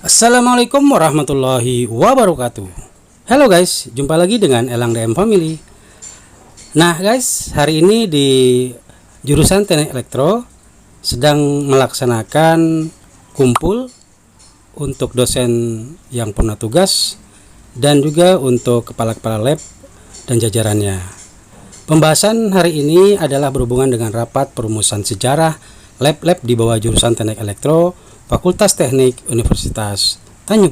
Assalamualaikum warahmatullahi wabarakatuh. Halo guys, jumpa lagi dengan Elang DM Family. Nah guys, hari ini di jurusan Teknik Elektro sedang melaksanakan kumpul untuk dosen yang purna tugas dan juga untuk kepala-kepala lab dan jajarannya. Pembahasan hari ini adalah berhubungan dengan rapat perumusan sejarah lab-lab di bawah jurusan Teknik Elektro Fakultas Teknik Universitas Tanjung.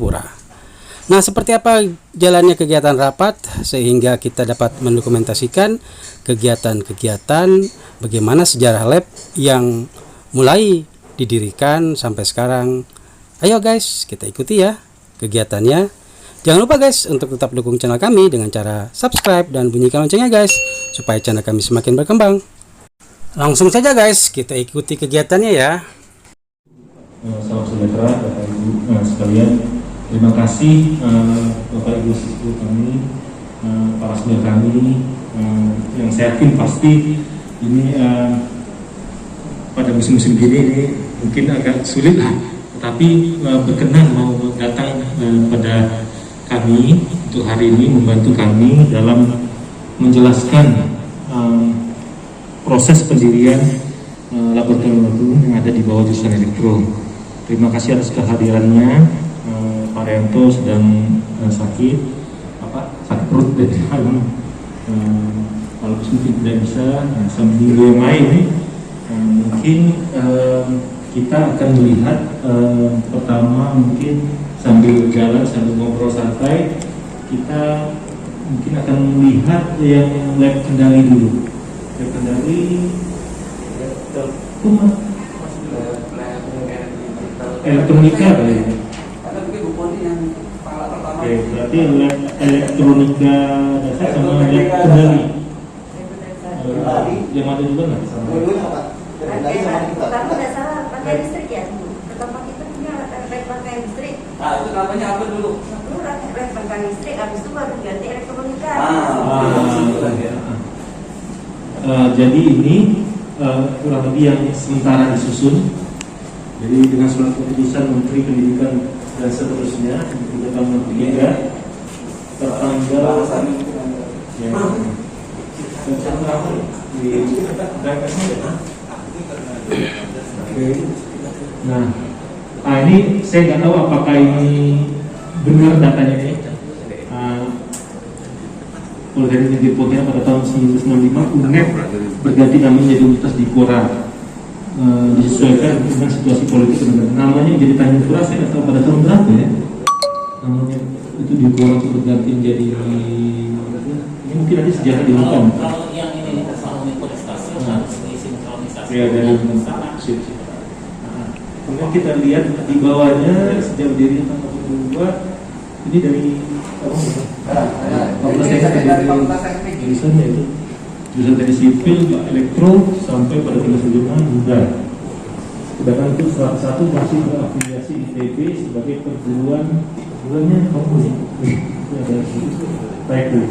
Nah, seperti apa jalannya kegiatan rapat sehingga kita dapat mendokumentasikan kegiatan-kegiatan bagaimana sejarah lab yang mulai didirikan sampai sekarang. Ayo guys, kita ikuti ya kegiatannya. Jangan lupa guys untuk tetap dukung channel kami dengan cara subscribe dan bunyikan loncengnya guys, supaya channel kami semakin berkembang. Langsung saja guys, kita ikuti kegiatannya ya. Salam sejahtera Bapak Ibu sekalian. Terima kasih Bapak Ibu siswa kami, para senior kami, yang saya yakin pasti ini pada musim-musim gini ini mungkin agak sulit lah, tetapi berkenan mau datang pada kami untuk hari ini membantu kami dalam menjelaskan proses pendirian laboratorium yang ada di bawah jurusan elektro. Terima kasih atas kehadirannya. Pak Rento sedang sakit perut dan kalau mungkin tidak bisa seminggu yang lain mungkin kita akan melihat pertama mungkin sambil jalan sambil ngobrol santai kita mungkin akan melihat yang lab kendali dulu. Lab kendali elektronika kali ya. Oke, berarti lab elektronika dasar sama lab kendali. Yang ada juga nggak? Pertama dasar pakai listrik ya. Pertama kita punya lab pakai listrik. Nah, itu namanya apa dulu? Dulu lab pakai listrik, habis itu baru ganti elektronika. Jadi ini kurang lebih yang sementara disusun. Jadi dengan surat keputusan Menteri Pendidikan dan seterusnya Menteri tahun 3 tertanggal Nah, ini saya nggak tahu apakah ini benar datanya ini. Kalau dari Dirpotnya pada tahun 1965 UNED berganti namanya jadi Universitas Dipora. Disesuaikan dengan situasi politik sebenarnya. Namanya jadi Tanjung Pura, saya nggak tahu pada tahun berapa ya. Namanya itu Dipora berganti menjadi ini mungkin nanti sejarah dilakukan. Kalau yang ini soal universitas harus disinkronisasi. Ya, dari kemudian kita lihat di bawahnya sejak berdiri tahun 82 ini dari Fakultas Teknik jurusannya itu jurusan teknik sipil, elektro sampai pada 35 muda. Sedangkan itu salah satu masih berafiliasi ITB sebagai perguruannya kampus. Itu ada TEKU,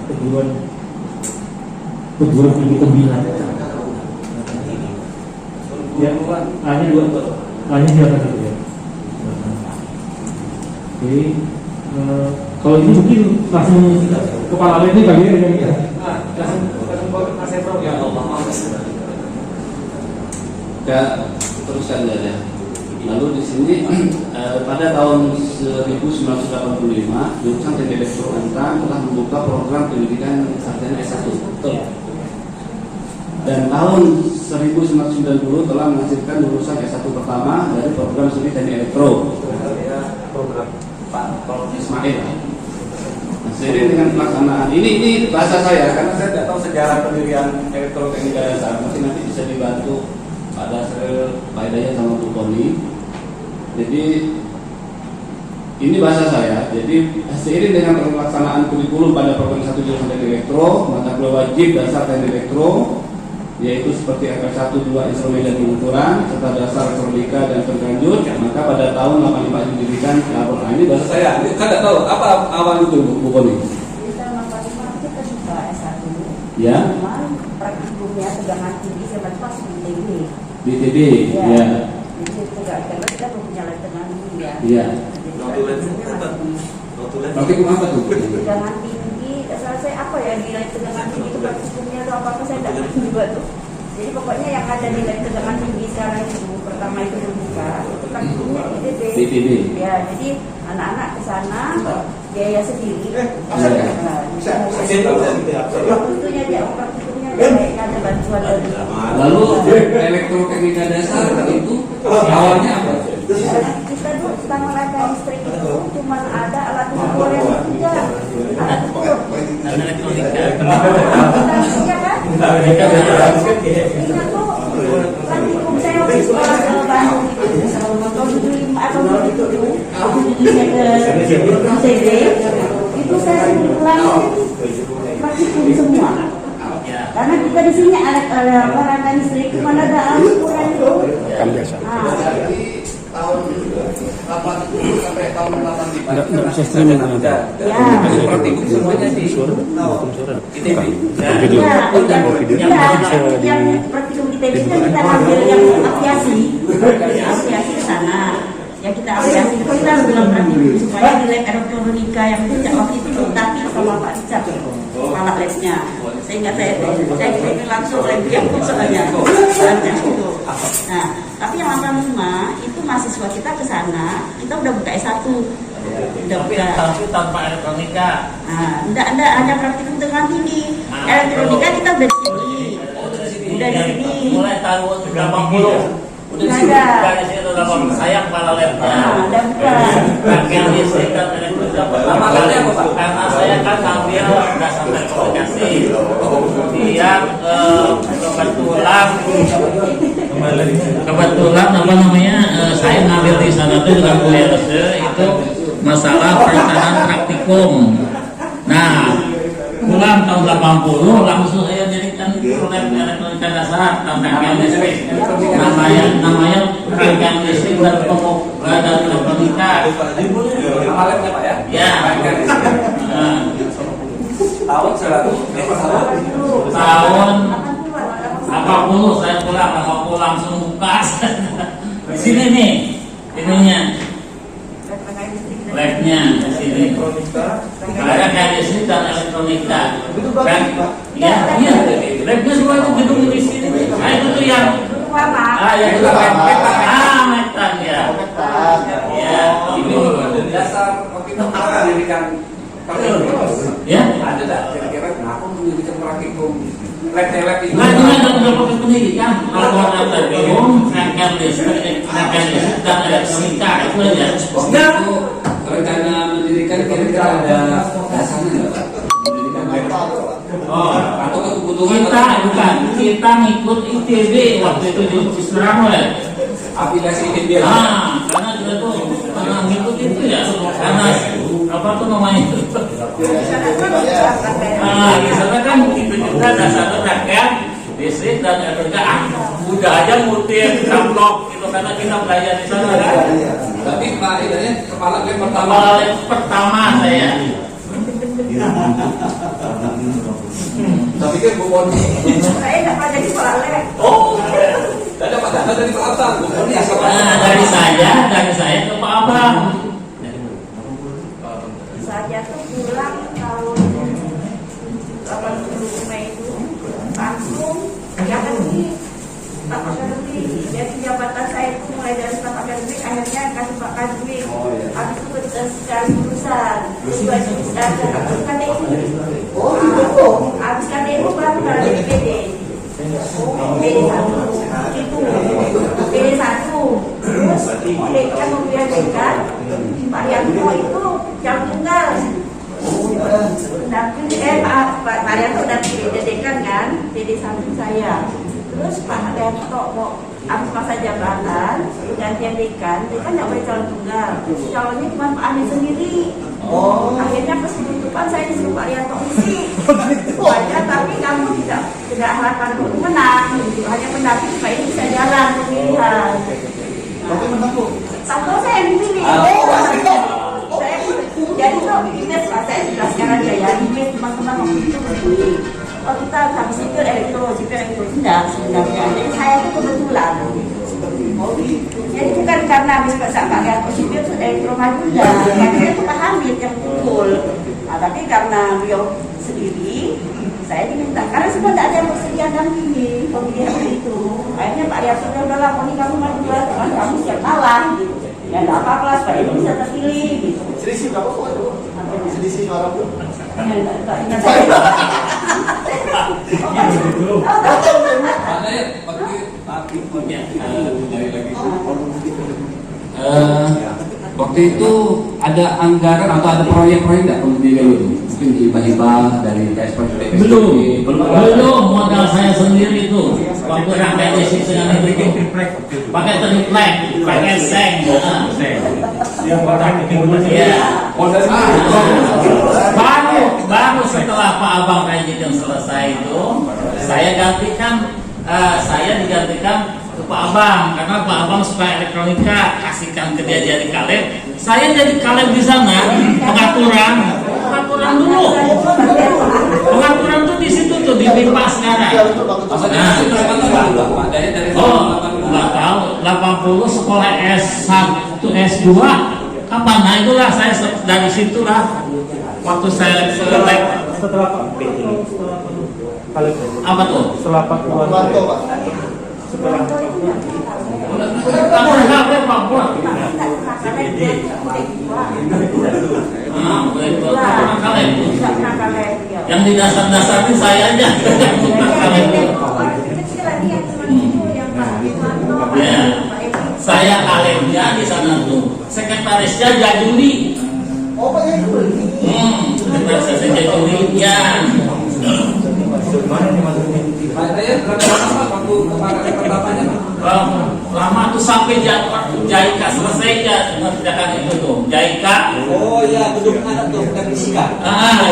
perguruan perguruan tinggi pembinaan. Ya, hanya siapa satu ya. Oke. Kalau ini mungkin langsung kepala ini kali ya. Ya Allah. Ya, teruskan saja. Lalu di sini pada tahun 1985 jurusan Teknik Elektro Antang telah membuka program pendidikan sarjana S1. Betul. Dan tahun 1990 telah menghasilkan lulusan S1 pertama dari program studi Teknik Elektro. Program Pak Ismail. Seiring dengan pelaksanaan ini bahasa saya karena saya tidak tahu sejarah pendirian elektroteknika dasar, mungkin nanti bisa dibantu Pak Dasril, Pak Hidayat sama Bu Koni. Jadi ini bahasa saya. Jadi seiring dengan pelaksanaan kurikulum pada program 1 jurusan Teknik Elektro, mata kuliah wajib dasar Teknik Elektro yaitu seperti FR1, 2 instrumen dan pengukuran serta dasar elektronika dan berlanjut, maka pada tahun 85 didirikan laboratorium. Ini bahasa saya, saya tidak tahu apa awal itu Bu Koni. Di tahun 85 kita juga S1. Ya. Cuman praktikumnya tegangan tinggi sama pas ITB. BTB, Ya. ya. Jadi itu enggak, karena kita belum punya letteran ya. Iya. Notulen Praktikum apa tuh? Tegangan tinggi, saya apa ya nilai tegangan tinggi itu praktikumnya atau apa saya tidak ngerti juga tuh. Jadi pokoknya yang ada nilai tegangan tinggi sekarang itu pertama itu terbuka, itu praktikumnya BTB. Ya, jadi anak-anak ke sana biaya sendiri. Waktunya dia praktikumnya kayaknya ada bantuan dari. Lalu elektroteknika dasar itu awalnya apa? Kita tuh tentang rangka listrik itu cuma ada alat ukur yang saja, alat ukur. Elektronika. Iya kan? Ingat tuh praktikum saya waktu sekolah ke Bandung itu tahun 2005 atau 2007 aku saya ke ICD itu saya suruh ulang praktikum semua. Karena kita di sini ada rangka listrik cuma ada alat ukuran itu. Kan biasa. Tahun 80 sampai tahun 85 Nggak bisa streaming kan nanti. Ya. praktikum semuanya di ITB. Video. Yang praktikum ITB kan kita ambil yang aviasi ke sana. Ya kita aviasi itu kita bilang praktikum supaya di lab elektronika yang itu waktu itu ditati sama Pak Richard kepala labnya. Sehingga saya ini langsung lab yang soalnya. Nah, tapi yang 85 itu mahasiswa kita ke sana, kita udah buka S1. Udah buka. Tapi tanpa elektronika. Nah, enggak hanya praktikum dengan tinggi. Elektronika kita udah di sini. Udah di sini. Mulai tahun 80. Udah Nggak di sini. ada. Di sini udah 80. Saya kepala labnya. Nah, udah buka. Rangkaian listrik dan elektronika pertama kali karena saya kan ambil dasar komunikasi. Kemudian kebetulan apa namanya saya ngambil di sana tuh dengan kuliah itu masalah perencanaan praktikum. Nah, pulang tahun 80 langsung saya jadikan proyek elektronika dasar rangkaian listrik. Namanya rangkaian listrik dan elektronika. Awalnya Pak ya? Ya. Tahun 100 Tahun 80 saya pulang langsung buka di sini nih ininya labnya di sini ada kayak listrik dan elektronika kan ya iya labnya semua itu gedung di sini nah itu tuh yang yang itu metan ya ya ini dasar waktu itu apa pendidikan praktikum? ya Ada tak kira-kira kenapa mendirikan praktikum lab itu? nah ini ada beberapa pendidikan kalau ada gedung rangkaian listrik dan elektronika itu aja Itu rencana mendirikan kira-kira ada dasarnya nggak Pak? Mendirikan oh atau kebutuhan kita ngikut ITB waktu itu di Cisramuel. aplikasi ITB Karena kita tuh pernah ngikut itu ya, karena apa tuh namanya itu? Di sana kan itu juga dasar rangkaian listrik dan elektronika. Udah aja mutir blok gitu karena kita belajar di sana kan. tapi Pak ini kepala lab pertama Pertama saya. tapi kan Bu Boni Saya dapat jadi kepala lab. Oh, ada Pak Dana dari Pak Abang Bu Boni dari saya ke Pak Abang. Saya tuh pulang tahun 80 Mei itu langsung ya kan ini staf akademik. Jadi jabatan saya itu mulai dari staf akademik akhirnya kasih Pak Kadwi. Habis itu kita sekali jurusan. Terus KTI. Oh, gitu. Habis KTI baru dari PD. PD1 itu PD1 terus mereka membiasakan Pak Yanto itu jam tunggal Pak Yanto udah dedekan kan PD1 saya terus Pak Yanto mau habis masa jabatan gantian dekan nggak boleh calon tunggal calonnya cuma Pak Amin sendiri. Akhirnya pas penutupan saya disuruh Pak Yanto isi aja tapi kamu tidak harapan untuk menang hanya pendamping supaya ini bisa jalan pemilihan. Tahu saya yang dipilih. Saya jadi tuh image saya jelaskan aja ya image teman-teman waktu itu begini. Oh kita habis sipil elektro enggak sebenarnya. Jadi saya tuh kebetulan karena habis Pak Gatot sipil rumah juga, makanya itu Pak Hamid yang pukul. Nah, tapi karena beliau sendiri, saya diminta karena semua tidak ada yang bersedia dampingi pemilihan itu. Akhirnya Pak Rias sudah udahlah, ini kamu maju lah, kamu siap kalah gitu. Ya nggak apa-apa supaya ibu bisa terpilih gitu. Selisih berapa kok itu? Selisih suara pun. Waktu itu ada anggaran atau ada proyek-proyek nggak pemilihan itu? Mungkin hibah-hibah dari KSP? Belum modal saya sendiri itu. Waktu rakyat isi dengan itu pakai triplek, pakai seng. Yang kotak itu Iya. Baru setelah Pak Abang Rajid yang selesai itu, saya digantikan ke Pak Abang karena Pak Abang suka elektronika, kasihkan ke dia jadi kaleb. Saya jadi kaleb di sana, pengaturan dulu. Pengaturan tuh di situ tuh di pipa sekarang. Oh, nggak tahu. 80 sekolah S1, S2 kapan? Nah itulah saya dari situlah waktu saya selesai. setelah Pak B ini. Apa tuh? Setelah Pak Buan. Setelah yang di dasar-dasar ini saya aja. Ya, saya kalemnya di sana tuh. Sekretarisnya Jajuli. Oh, Pak Jajuli. Sekretarisnya Jajuli ya. Lama tuh sampai Jaika selesai ya mengerjakan itu tuh Jaika. Oh iya, gedung anak tuh, bukan fisika.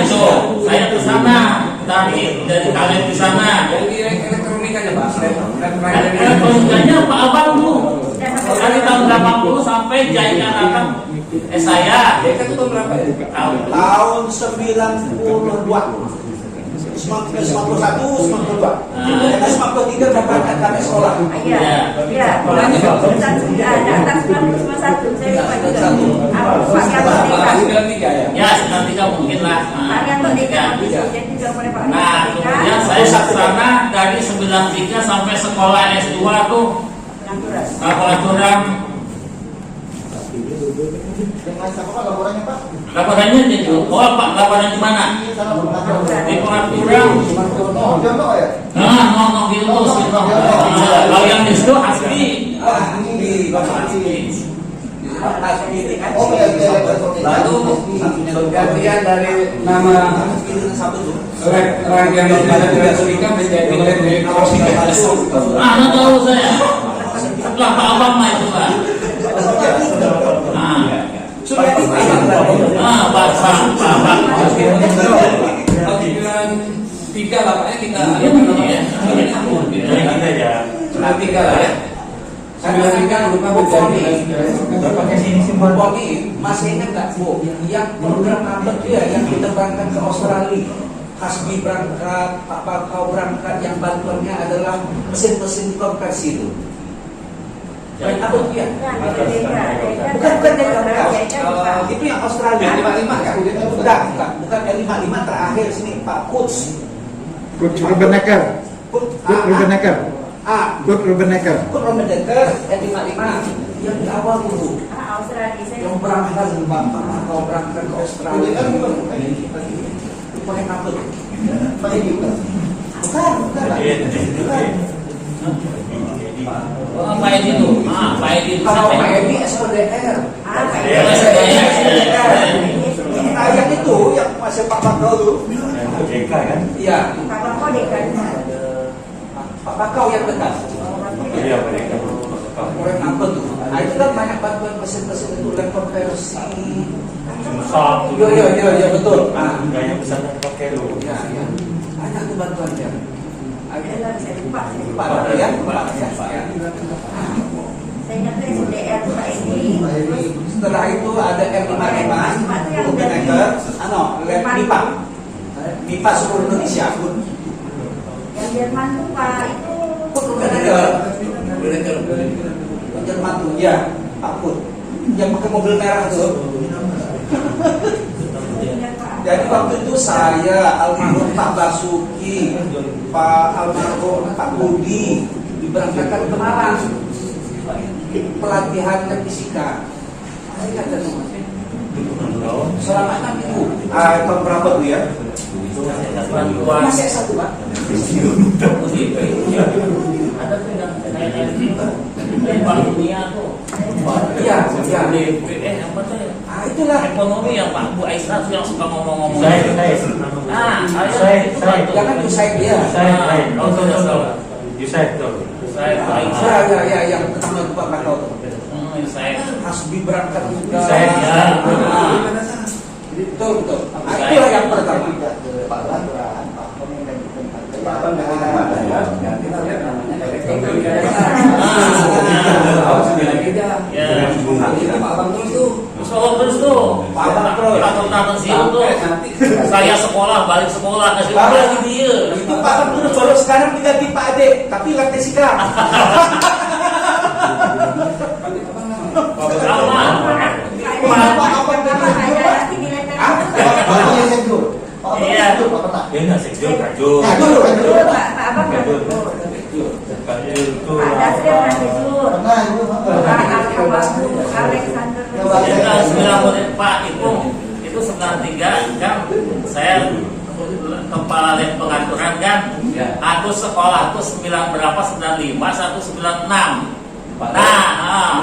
Itu saya ke sana dari kalian di sana. Elektronikanya Pak. Elektronikanya Pak Abang tuh dari tahun 80 sampai Jaika datang. Saya. Jaika itu tahun berapa ya? Tahun 92. 91, 92. Karena 93 berangkat kami sekolah. Iya. Datang 91, saya lupa juga. Pak Gatot Ya, 93 mungkin lah. Pak Gatot jadi juga mulai Pak Nah, kemudian saya sana dari 93 sampai sekolah S2 tuh laporan. Dengan siapa Pak laporannya Pak? Laporannya di Pak, laporan di mana? Di pengaturan. Oh, contoh ya? Ngomong gitu. Kalau yang di situ asli. Oh ya, Lalu gantian dari nama rangkaian elektronika menjadi elektronika. Tahu saya. Setelah Pak Abang mah itu Pak. Pak. Tiga lah Pak kita. kita ya. Tiga lah ya. Saya kan lupa menjadi Pakai sini simbol. Poni, masih ingat nggak Bu? Yang program apa tuh ya yang kita berangkat ke Australia? Hasbi berangkat, Pak Bakau berangkat, yang bantuannya adalah mesin-mesin konversi itu. Apa tuh ya? Bukan itu yang Australia. Yang 55 kan? Bukan yang 55 terakhir sini Pak Kutz. Kurt Rubenecker. Kurt Rubenecker. Kurt Rubenecker yang 55 yang di awal dulu. Yang berangkat Pak berangkat ke Australia. Pakai apa tuh? Pakai juga. Bukan. Pak Edi itu. Pak Edi itu. Kalau Pak Edi SPDR. Yang itu yang masih Pak Bakau tuh. JK kan? Iya. Pak Bakau dekan. Pak Bakau yang dekat. Iya, mereka. Orang apa tuh? Nah itu kan banyak bantuan mesin-mesin itu dan konversi. Susah. Iya betul. Gaya besar pakai lo. Ya. Ada tuh bantuannya. Pak Saya ya. ingat SDR Pak ini. Setelah itu ada M55, Rubenecker, MIPA seluruh Indonesia. Yang Jerman tuh Pak itu Rubenecker. Jerman tuh ya. Ampun, yang pakai mobil merah tuh. Jadi waktu itu saya, almarhum Pak Basuki, Pak almarhum Pak Budi diberangkatkan ke Malang pelatihan fisika. Saya kata selama 6 minggu. Tahun berapa tuh ya? Masih S1 Pak. Ada tuh yang Bank Dunia tuh. Iya, iya. Apa tuh ya? Itulah Ekonomi ya Pak, Bu Aisyah tuh yang suka ngomong-ngomong. Jangan tuh saya dia. Ya, yang pertama itu Pak Bakau. Hasbi berangkat juga. Betul. Itulah yang pertama. Pak Landran, Pak Kom yang gantikan Pak Abang gantikan Pak Dayat, ganti lihat namanya elektronik. Pak Abang terus tuh. Terus tuh, Pak Abang terus. Tahan situ tuh. Saya sekolah, balik sekolah, kasih uang lagi dia. Itu Pak Abang terus, baru sekarang diganti Pak Ade, tapi lantai sikap. Iya. Dia nggak sekjur, kajur. Pak Abang nggak jujur. Pak Dasri nggak jujur. Pernah itu, Pak Alexander. Pak itu 93 kan saya kepala lab pengaturan kan. Aku sekolah tuh 9 berapa 95 1 96. Nah,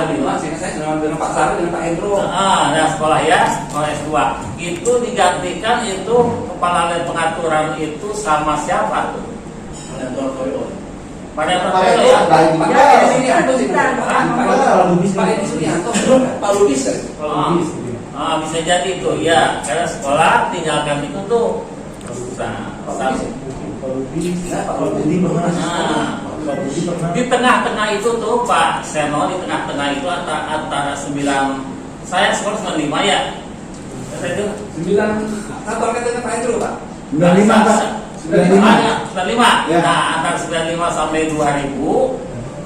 Saya dengan Pak Sari dengan Pak Hendro. nah sekolah ya, sekolah S2 itu digantikan itu kepala lab pengaturan itu sama siapa tuh? Pada Toyo ya. Pak Lubis. Bisa jadi itu ya, karena sekolah tinggalkan itu tuh susah. Di tengah-tengah itu tuh Pak Seno, di tengah-tengah itu antara 9, saya sekolah 95 ya. Itu 9 kantor katanya Pak Hendro Pak. 95 Pak. 95. Ya. Nah, antara 95 sampai 2000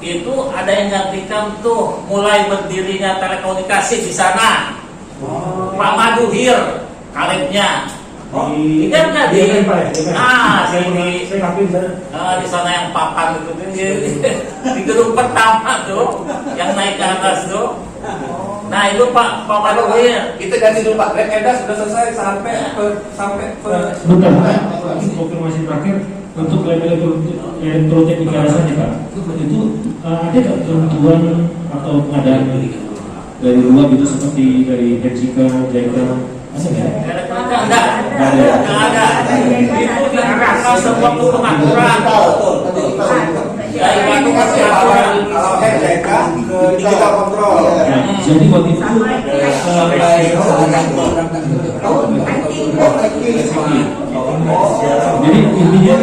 itu ada yang gantikan tuh mulai berdirinya telekomunikasi di sana. Pak Maduhir kalibnya. Ingat nggak di? Di sana yang papan itu di gedung pertama tuh, yang naik ke atas tuh. Nah itu Pak Maduhir. Kita ganti dulu Pak. Rek sudah selesai sampai Bentar, konfirmasi terakhir untuk elektroteknika saja Pak. Itu ada nggak ketentuan atau pengadaan dari luar gitu seperti dari Jessica, Jaika? Enggak ada. Itu diarahkan semua ke pengaturan. Dari waktu kasih aturan. Kalau HJK ke digital control. Jadi waktu itu jadi intinya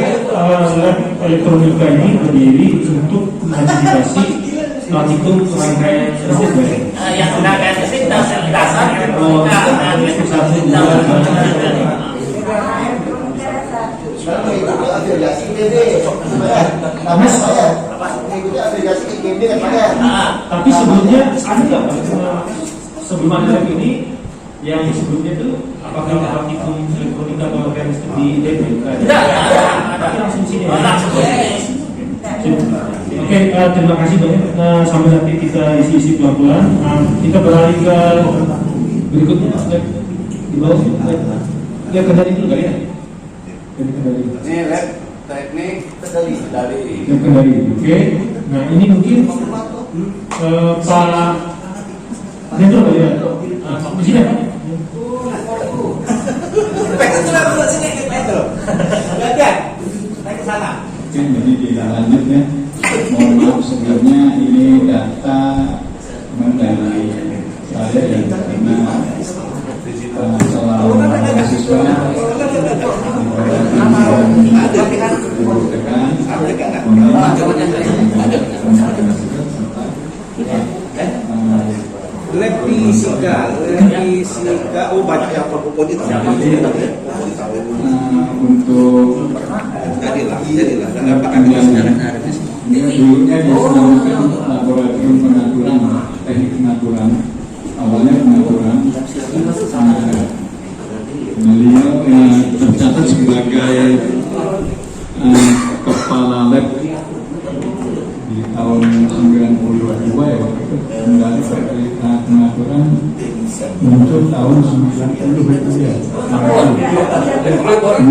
lab elektronika ini berdiri untuk mengantisipasi praktikum rangkaian listrik. Yang rangkaian listrik dasar Afiliasi ITB, nama saya mengikuti afiliasi ITB kan Pak. Tapi sebelumnya ada nggak Pak? Sebelum ada lab ini yang sebelumnya itu apakah praktikum elektronika atau rangkaian listrik di ITB? Tidak ada. Tapi langsung sini. Oke, terima kasih banyak. Sambil nanti kita isi pelan-pelan. Kita beralih ke berikutnya. Di bawah lihat kendali dulu kali ya. Kendali. Ini lab teknik kendali. Lihat kendali. Oke. Nah ini mungkin Pak Hendro kali ya. Di sini Pak. Itu lah dulu sini Hendro. Gantian. Naik ke sana. Oke, jadi kita lanjut ya. Mohon maaf sebelumnya ini data dari saya dan karena selama mahasiswa Lab fisika, oh banyak yang perempuan itu. untuk Jadilah. dulunya diselenggarakan laboratorium pengaturan, teknik pengaturan, awalnya pengaturan. Beliau tercatat sebagai kepala lab di tahun 92 ya waktu itu. Kembali terkait pengaturan muncul tahun 90 itu ya. Pengaturan.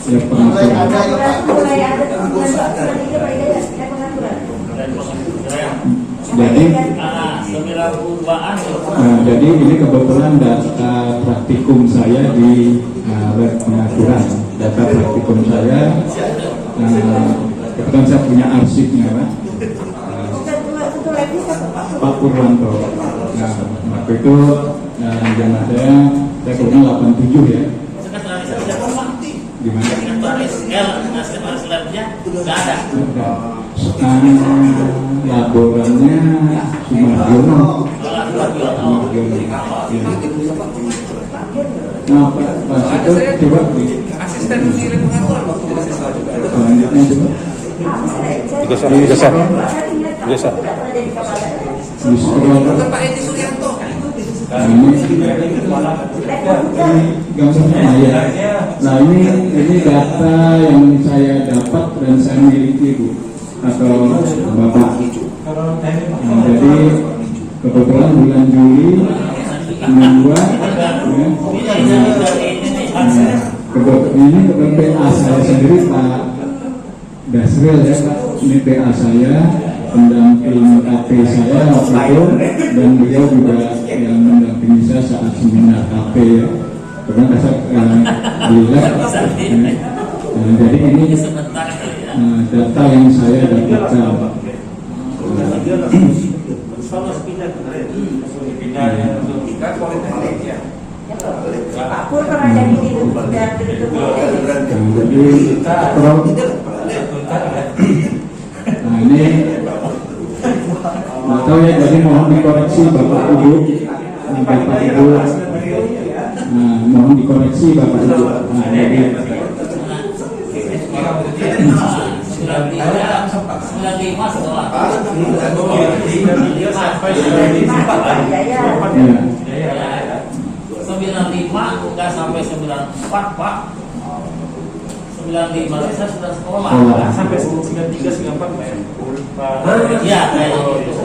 Ya jadi ini kebetulan data praktikum saya di lab pengaturan. Data praktikum saya kebetulan saya punya arsipnya Pak. Pak Purwanto. Nah, waktu itu zaman saya kebetulan 87 ya. Gimana? Laborannya Sumarjono. Nah, pas itu coba Asisten di pengaturan waktu itu selanjutnya coba. Biasa. Pak Edi Suryanto. Gambarnya ya. Nah ini data yang saya dapat dan saya miliki Bu atau Bapak. Nah, jadi kebetulan bulan Juli 92 ini kebetulan PA saya sendiri Pak Dasril ya Pak. Ini PA saya, pendamping KP saya waktu itu, dan beliau juga yang mendampingi saya saat seminar KP ya. Karena lihat jadi ini data yang saya dapatkan. Pak Pur pernah jadi di nah ini nggak tahu ya, jadi mohon dikoreksi Bapak Ibu, nah mohon dikoreksi Bapak Ibu. Nah jadi enggak sampai 94 Pak. 95 saya sudah sekolah. Sampai 93 94 Pak ya. Iya, kayaknya gitu.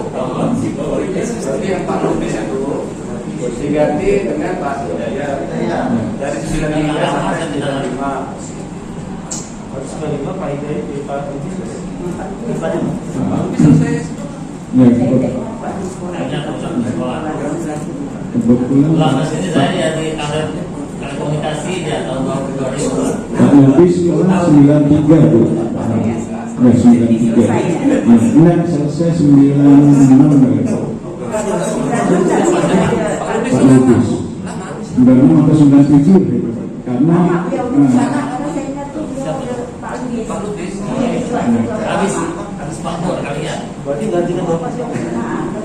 Seperti yang Pak Lubis itu diganti dengan Pak Jaya dari 93 sampai 95. 95 Pak Hidayat di Pak Lubis. kebetulan Sini saya ya di komunikasi ya tahun 2000. Pak Lubis sekolah 93 Bu. Ya 93. Nah, selesai 96 ya. Pak Lubis 96 atau 97 karena habis Pak Pur kali ya. Berarti gantikan Bapak sih.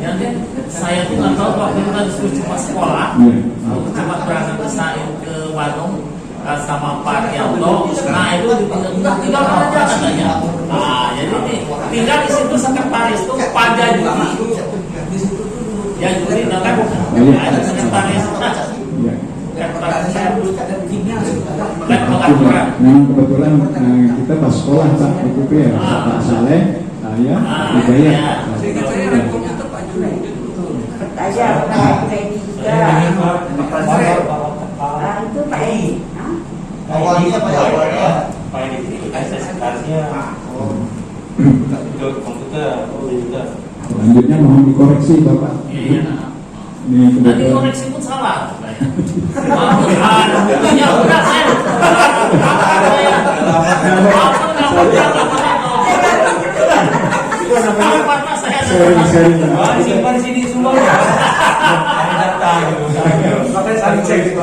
Nanti saya tuh nggak tahu waktu itu kan cuma sekolah, cuma berangkat ke saya ke Bandung sama Pak Yanto. Nah itu tinggal aja katanya. Nah jadi nih tinggal di situ sekretaris tuh pada Juli. Ya Juli kan ada sekretaris. Memang kebetulan kita pas sekolah Pak itu ya Pak Saleh, saya, Hidayat. aja Pak Edi juga. Itu Pak Edi. Awalnya Pak awalnya Pak Edi itu kan sekretarisnya. Komputer, juga. Selanjutnya mohon dikoreksi Bapak. Iya. Ini Nanti kebetulan koreksi pun salah. Ya udah saya. sering Simpan di sini semuanya. Makanya saling cek gitu.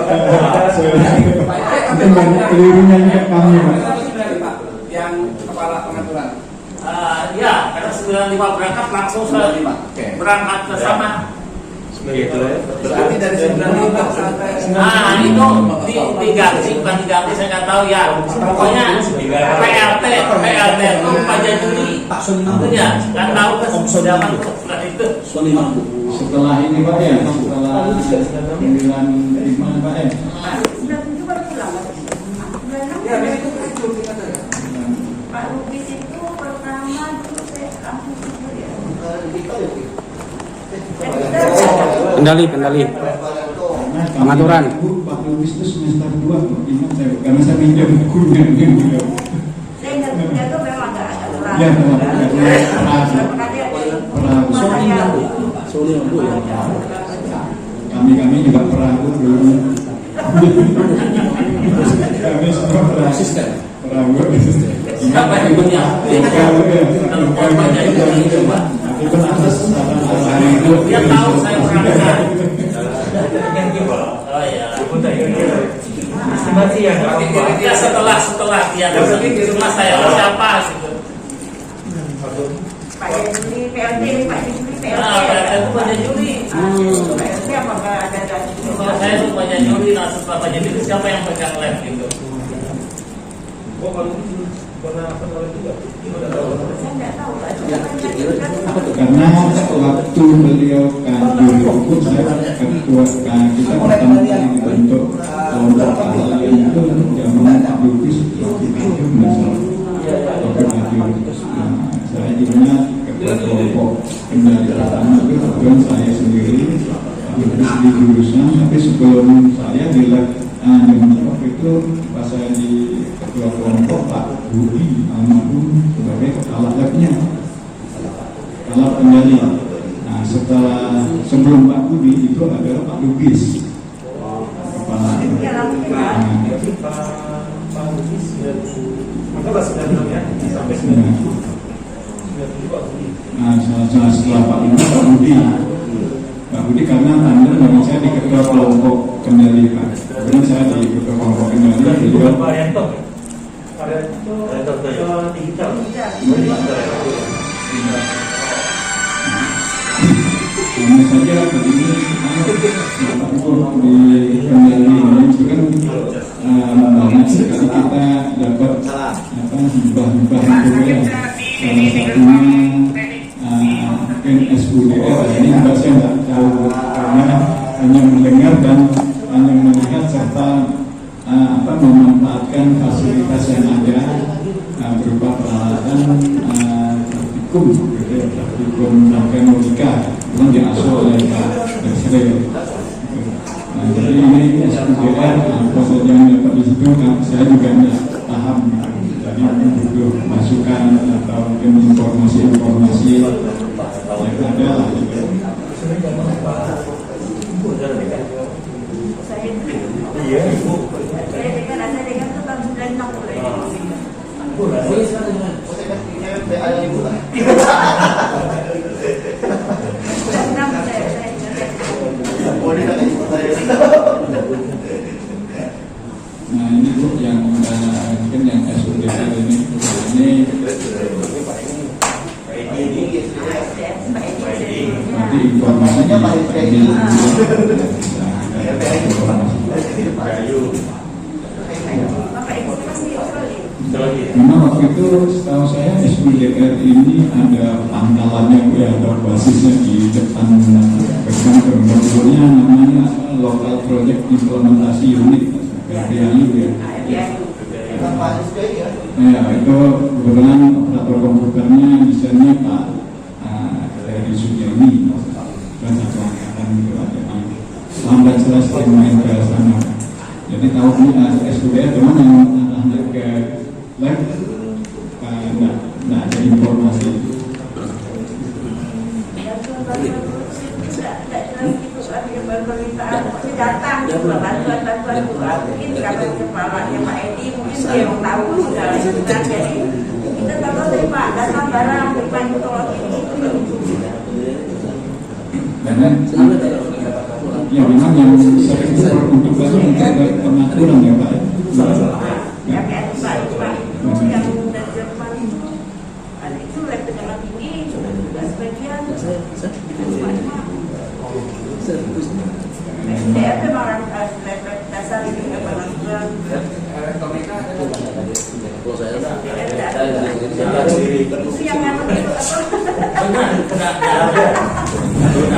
itu banyak kelirunya juga kami Pak. Yang kepala pengaturan. Ya, karena 95 berangkat langsung saya berangkat ke sana. Berarti dari 95 sampai Nah itu diganti, bukan diganti saya nggak tahu ya. Pokoknya PLT itu pada Juli. Itu ya, nggak tahu kan zaman setelah itu. Setelah ini Pak ya, setelah 95 Pak ya. 97 baru pulang. 96 Pak Lubis itu pertama dulu saya langsung tidur ya. Kendali. Pengaturan. Pak Lubis itu semester 2, ingat saya, karena saya pinjam bukunya. Saya ingat dia tuh memang agak terang. Ya, kami juga perahu dulu. Kami semua perahu. Siapa yang punya? Itu atas hari itu. Dia tahu saya berangkat. Oh iya. Ya setelah dia cuma saya siapa gitu. Pak Juli PLT, Pak Juli PLT. Nah, itu pada Juli. PLT apakah ada ganti? Kalau saya tuh pada Juli, nah setelah pada Juli siapa yang pegang lab gitu? Saya nggak tahu. Karena waktu beliau kajian hukum, saya ketua kita pertama kali dibentuk kelompok ahli itu zaman Pak Lubis waktu saya ingat ketua kelompok kendali pertama itu kebetulan saya sendiri Lubis di jurusan, tapi sebelum saya di lab waktu itu pas saya di ketua kelompok Pak Budi almarhum sebagai kepala labnya, kepala kendali. Nah setelah sebelum Pak Budi itu adalah Pak Lubis kepala. Nah setelah Pak Budi karena Anda dan saya di ketua kelompok kendali Pak. Kemudian saya di ketua kelompok kendali juga. Hanya saja begini, di kendali ini itu kan banyak sekali kita dapat hibah-hibah itu ya. Salah satunya NSUDR, ini saya nggak tahu karena hanya mendengar dan hanya melihat serta memanfaatkan fasilitas yang ada berupa peralatan praktikum, praktikum rangkaian logika yang diasuh oleh Pak Desril. Nah, jadi ini SPDR apa saja yang dapat di situ, saya juga tidak paham. Jadi butuh masukan atau informasi-informasi yang ada lah. Saya dengar itu tahun 96 mulai. Nah ini Bu yang mungkin yang SUDR ini nanti informasinya memang waktu itu setahu saya SUDR ini ada pangkalannya Bu ya, ada basisnya di depan bentuknya namanya Local Project Implementasi Unit LPIU ya. Ya itu kebetulan operator komputernya desainnya Pak Heri Sugiarni dan satu angkatan gitu ada di lambat selesai main ke sana. Jadi tahu ini SUDR cuman yang arahnya ke lab nggak ada informasi. Datang bantuan mungkin kalau kepalanya Pak Edi mungkin dia yang tahu segala sesuatu. Jadi kita tahu dari Pak datang barang depan tolong ini. Karena ya memang yang sering diperuntukkan untuk pengaturan ya Pak. Ya kayak Pak yang dari Jerman itu lab tenaga tinggi sebagian SDM memang dasar ini memang itu yang ngatur itu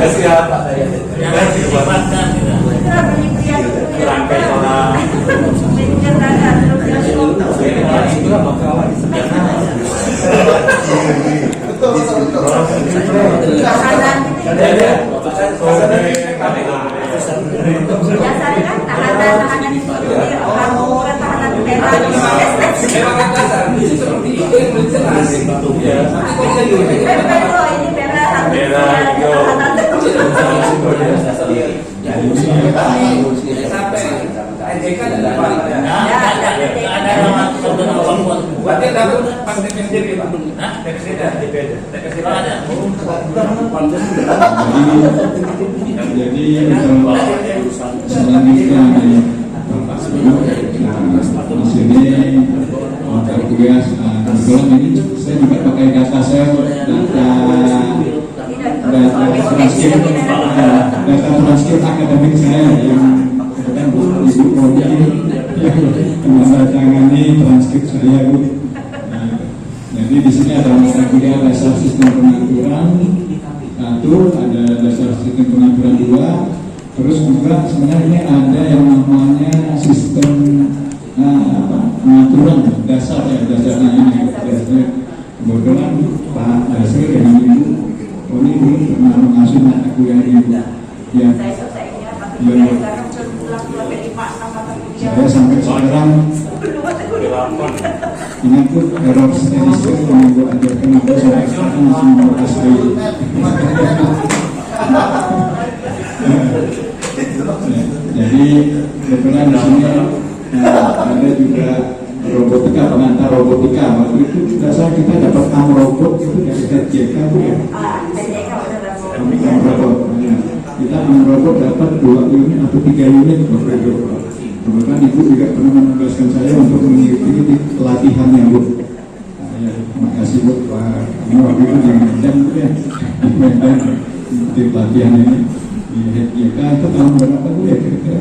Siapa? Jangan dilibatkan kita. tahanan itu orang tahanan seperti itu yang menjelas. ini Buatnya dapat pas DPD Pak. Jadi selanjutnya dari Bapak Sebelum di sini tugas kebetulan ini saya juga pakai data saya data transkrip akademik saya yang kemudian Ibu Rodi yang menandatangani transkrip saya Bu. Jadi di sini ada mata kuliah dasar sistem pengaturan 1, ada dasar sistem pengaturan 2, terus juga sebenarnya ini ada yang namanya sistem pengaturan dasar ya, dasarnya ini kebetulan Pak Dasril dengan Ibu ini belum pernah mengasuh mata kuliah ini ya. Saya sampai sekarang ini tuh error statistik yang gue ajarkan aku sampai sekarang masih membahas jadi kebetulan di sini ada juga robotika, pengantar robotika. Waktu itu dasar kita dapat robot itu dari ZJK Bu ya. Robot. Kita robot dapat 2 unit atau 3 unit waktu itu. Kemudian Ibu juga pernah menugaskan saya untuk mengikuti pelatihannya Bu. Terima kasih Bu. Ini waktu itu di Medan Bu ya. Di Medan di pelatihan ini di ZJK itu tahun berapa Bu ya kira-kira?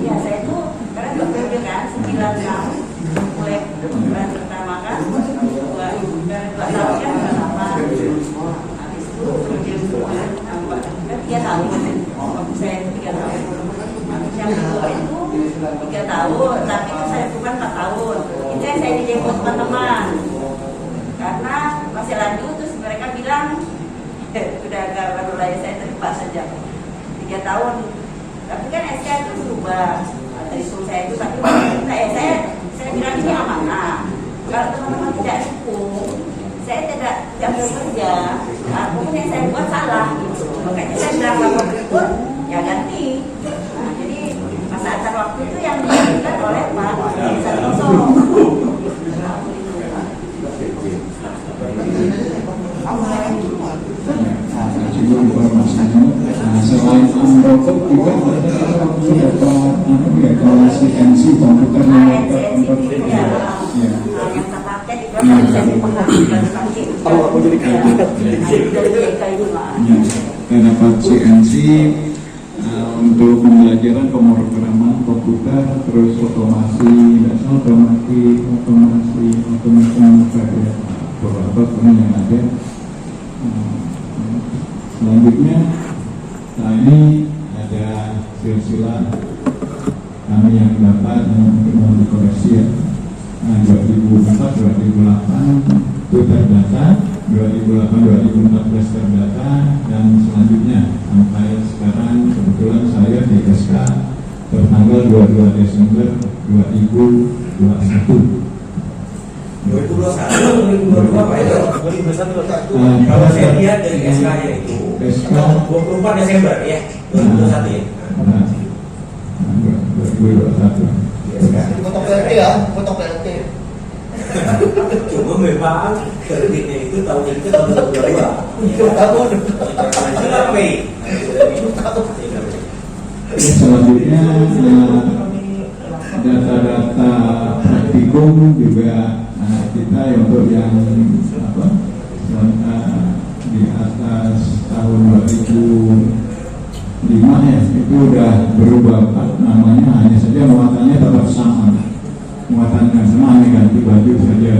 Ya, saya itu karena dokter kan 9 tahun mulai bulan pertama kan 2 tahunnya sama habis itu kerja semua tambah 3 tahun saya 3 tahun yang kedua itu 3 tahun tapi itu saya bukan 4 tahun itu yang saya didemo teman-teman karena masih lanjut terus mereka bilang sudah agak baru lah saya terima saja 3 tahun tapi kan SK itu berubah dari suruh saya itu tapi saya bilang ini amanah kalau teman-teman tidak dukung saya tidak bekerja mungkin yang saya buat salah gitu. Makanya saya bilang kalau berikut ya ganti jadi masa antar waktu itu yang diberikan oleh Pak Santoso selain merokok juga ada dapat CNC komputer yang dapat CNC untuk pembelajaran pemrograman komputer, terus otomasi beberapa pun yang ada. Selanjutnya, nah ini ada silsilah kami yang dapat mungkin dikoreksi ya. 2004, 2008 itu terdata, 2008-2014 terdata, dan selanjutnya sampai sekarang kebetulan saya di SK tertanggal 22 Desember 2021. 2021 Pak itu 2021 kalau saya lihat dari SK-nya itu 24 Desember ya 2021 ya. 2021. Potong PLT ya, potong PLT. Cuma memang terbitnya itu tahun itu tahun 2022. Tahun. Selanjutnya data-data juga kita untuk yang apa di atas tahun 2005 ya itu udah berubah Pak, namanya, hanya saja muatannya tetap sama, muatannya sama, hanya ganti baju saja.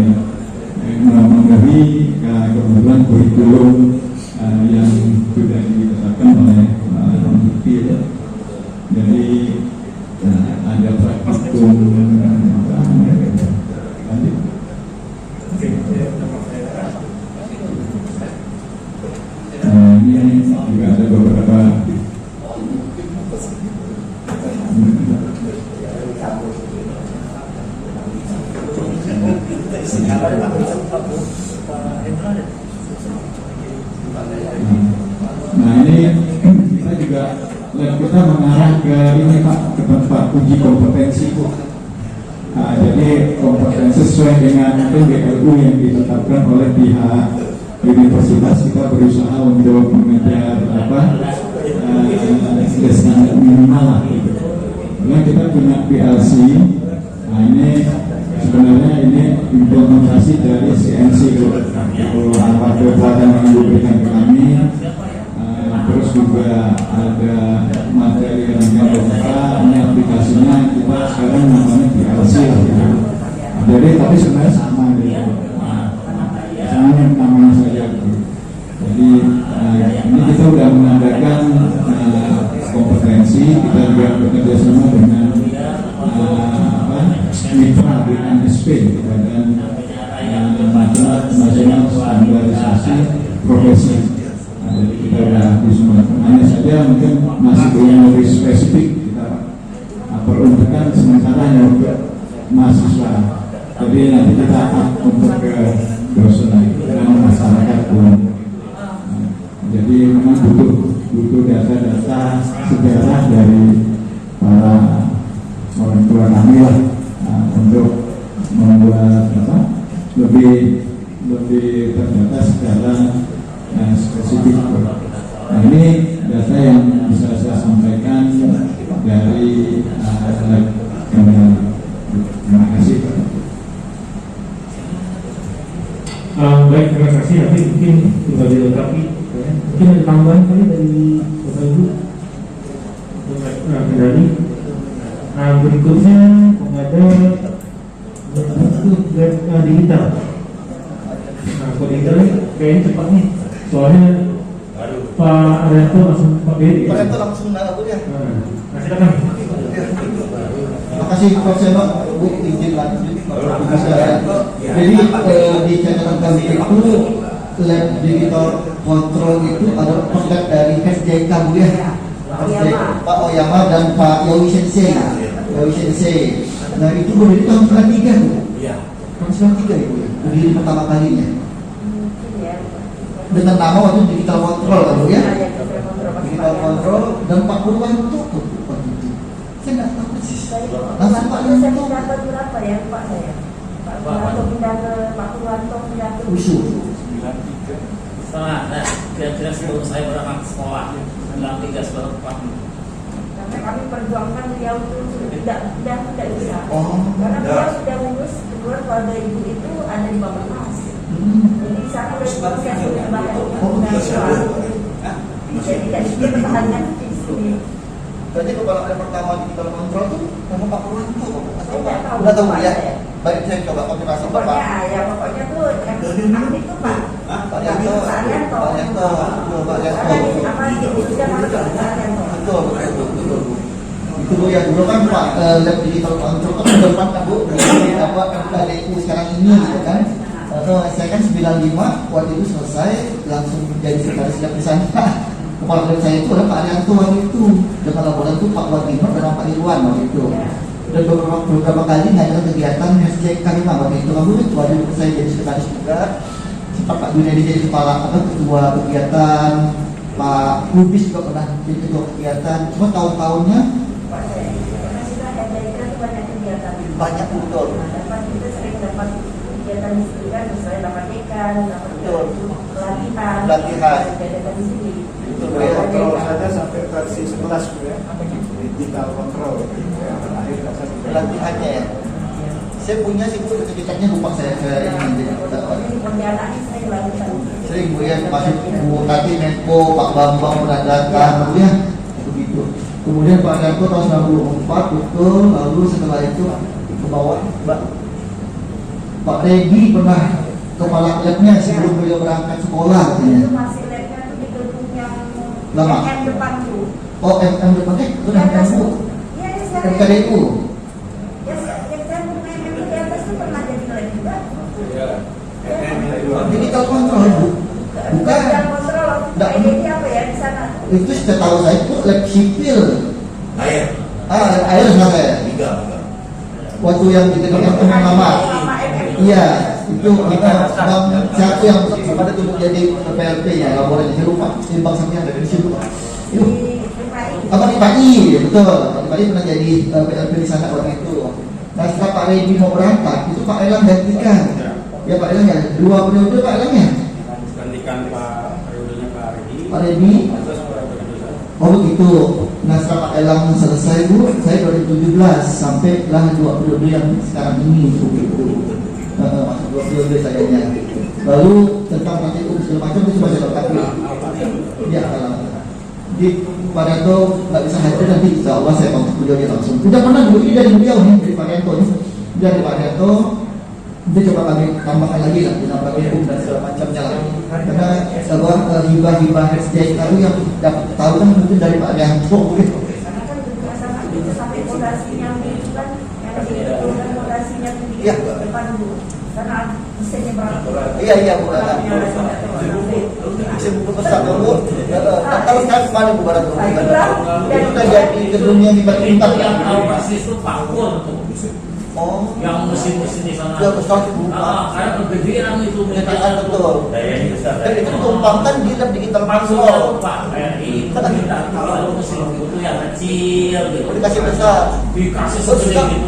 Memenuhi kebutuhan kurikulum yang sudah ditetapkan oleh Bukti ya. Jadi ada praktikum ini juga ada beberapa nah ini kita juga lab kita mengarah ke ini Pak, ke tempat uji kompetensi Bu. Jadi kompetensi sesuai dengan PBLU yang ditetapkan oleh pihak universitas, kita berusaha untuk mengejar standar minimal lah gitu. Nah, kita punya PLC. Nah ini sebenarnya ini implementasi dari CNC itu apa kekuatan yang diberikan ke kami. Terus juga ada materi yang kita ini aplikasinya kita sekarang namanya PLC gitu. Jadi tapi sebenarnya sama gitu. Sama namanya saja gitu. Jadi ini kita sudah mengadakan kompetensi, kita juga bekerja sama dengan mitra dengan SP dan nasional standarisasi profesi. Jadi kita sudah disemuakan, hanya saja mungkin masih belum lebih spesifik kita peruntukan sementara untuk mahasiswa. Jadi nanti kita untuk ke dosen dan masyarakat umum. Jadi memang butuh data-data sejarah dari para orang tua kami lah untuk membuat lebih terdata secara spesifik. Nah ini data yang bisa saya sampaikan dari terima kasih Pak. Baik, terima kasih. Nanti mungkin sudah dilengkapi. Mungkin ada tambahan kali dari Bapak Ibu. Kendali. Nah berikutnya ada digital. Nah kalau digital kayaknya cepat nih. Soalnya Pak Arianto langsung Pak Beri. Pak Arianto langsung nggak ya? Nah silakan. Terima kasih Pak Seno, Bu izin lanjut. Jadi di catatan kami itu lab digital control itu ada produk dari SJK Bu ya. Pak Oyama dan Pak Yowi Sensei. Nah itu berdiri tahun 93 Bu. Tahun 93 ya Bu ya. Berdiri pertama kalinya. Dengan nama waktu digital control kan Bu ya. Digital control dan Pak Purwanto tuh. Saya nggak tahu persis. Nama Pak Saya pindah ke berapa ya Pak saya? Pak Purwanto pindah ke Pak Purwanto pindah ke Usul. Setelah kira-kira sebelum saya berangkat sekolah 93 sebelum Pak. Karena kami perjuangkan beliau itu tidak bisa. Karena Oh. beliau sudah lulus, keluar keluarga ibu itu ada di Bappenas. Jadi sana sudah proses bahaya. Bisa tidak dipertahankan di sini. Berarti kepala ada pertama digital control tuh nama Pak Purwanto atau Saya nggak tahu. udah tahu ya? Saya. Baik, saya coba konfirmasi Pak. Pokoknya tuh yang aktif itu Pak. Pak Arianto. Betul, Pak Arianto. Betul. Itu Bu ya, dulu kan Pak lab digital control kan udah depan kan Bu, apa MKDU sekarang ini gitu kan. Saya kan 95 waktu itu selesai langsung jadi sekretaris lab di sana. Kepala lab saya itu adalah Pak Arianto waktu itu. Dengan laboratorium itu Pak Wadimar dan Pak Irwan waktu itu. Dan beberapa kali ngadakan kegiatan SJK waktu itu. Lalu waktu itu saya jadi sekretaris juga. Sempat Pak Junedi jadi kepala ketua kegiatan. Pak Lubis juga pernah jadi ketua kegiatan. Cuma tahun-tahunnya banyak betul. Dapat kita sering dapat kegiatan di sini kan, misalnya dapat ikan, dapat pelatihan, kegiatan di sini. Kontrol saja sampai versi 11 Bu ya. Digital control yang terakhir pelatihannya ya. Saya punya sih Bu, ceritanya lupa saya ini nanti. Perjalanan saya lakukan. Sering Bu ya, masuk Bu Tati Menko, Pak Bambang pernah datang, Bu ya, begitu. Kemudian Pak Darto tahun 94 betul, lalu setelah itu ke bawah Pak Regi pernah kepala labnya sebelum beliau berangkat sekolah. Itu masih labnya tuh di gedung yang Lama. MM depan tuh. Oh, MM depan itu Di atas Bu. tuh. Iya, ya saya. MKDU. Ya saya punya MM itu di atas tuh pernah jadi lab juga. Digital control Bu. Bukan. Dan kontrol. Nggak. Ini apa ya di sana? Itu setahu saya itu lab sipil. Air. Air sama saya. Waktu yang di gedung yang lama. Iya, itu kita bang siapa yang pada untuk jadi PLP ya, laporan saya lupa, si bang Samia ada di situ. Itu apa di PAI, betul. Di PAI pernah jadi PLP di sana waktu itu. Nah setelah Pak Redi mau berangkat, itu Pak Elang gantikan. Ya Pak Elang ya, 2 periode Pak Elang ya. Gantikan periodenya Pak Redi. Pak Redi. Oh begitu. Nah setelah Pak Elang selesai Bu, saya 2017 sampai lah 2 periode yang sekarang ini begitu. Masuk 2 periode sayanya. Lalu tentang praktikum segala macam itu masih lengkap. Ya kalau di Pak Darto nggak bisa hadir nanti insya Allah saya kontak beliau langsung. Udah pernah dulu ini dari beliau nih dari Pak Darto nih. Dari Pak Darto nanti coba kami tambahkan lagi lah tentang praktikum dan segala macamnya lah. Karena hibah-hibah SDI lalu yang dapat tahu kan mungkin dari Pak Darto gitu. Karena kan juga sama itu sampai fondasinya itu kan yang di fondasinya di Iya. depan dulu. Karena mesinnya berapa? Iya Bu. Bisa buku besar dulu. Tahu kan mana Bu Barat dulu? Itu udah jadi gedungnya di Batu Itu Bintang yang ya. tahu persis itu Pak Pur tuh. Oh, Yang mesin-mesin di sana. ya besar Bu. Karena kegedean itu. Kegedean, betul. Dan itu ditumpangkan di lab digital Maksudnya control. Pak, itu kita kalau mesin itu yang kecil gitu. Dikasih besar. Dikasih segede gitu.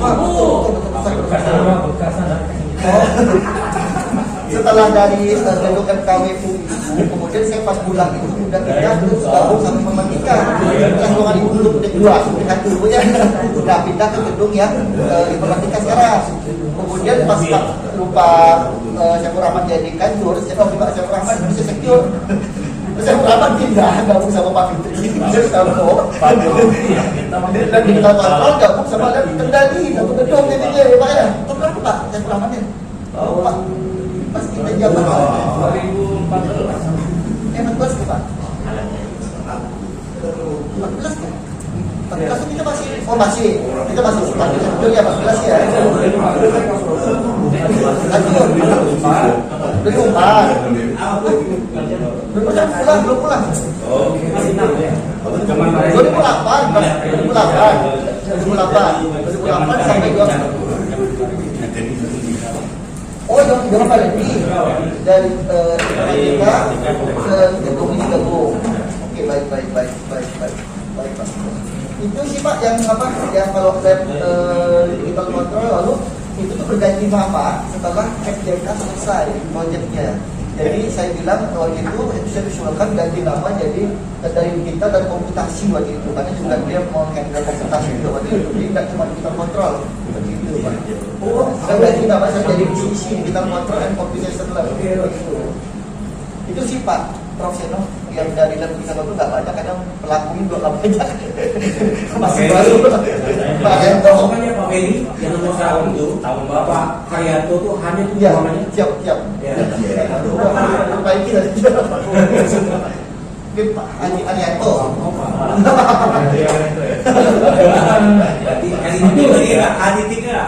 Setelah dari gedung MKW itu, kemudian saya pas pulang itu udah pindah terus gabung sama Pematika. Setelah ruangan itu dulu udah dua, pindah dulu ya. Udah pindah ke gedung yang Informatika sekarang. Kemudian pas lupa Syafur Rahman jadi kantor, saya coba Syafur Rahman bisa secure. Syafur Rahman pindah gabung sama Pak Fitri. Bisa tahu. Dan digital kontrol gabung sama dan kendali satu gedung jadinya ya Pak ya. Berapa Pak Syafur Rahman ya? Pak. Pas kita jabat 2014 14 Pak 14 kan? 14 kita masih kita masih stabil betul ya 14 ya belum pulang 2008 sampai 2. Oh, yang apa lagi dari kita ke gedung ini gabung. Oke, baik. Pak. Itu sih Pak yang apa? Yang kalau lab digital control lalu itu tuh berganti nama setelah FJK selesai proyeknya. Jadi saya bilang waktu itu saya usulkan ganti nama jadi dari digital dan komputasi waktu itu karena juga dia mau handle komputasi juga waktu itu jadi tidak cuma digital control begitu Pak. Oh, saya ganti nama saya jadi sisi digital control and computation lab itu sih Pak Prof Seno yang dari lab digital itu nggak banyak karena pelakunya juga nggak banyak masih baru Pak Hento Makanya Pak Beni yang nomor tahun itu tahun Bapak Karyanto tuh hanya tuh ya namanya. siap perbaiki dari Pak Arianto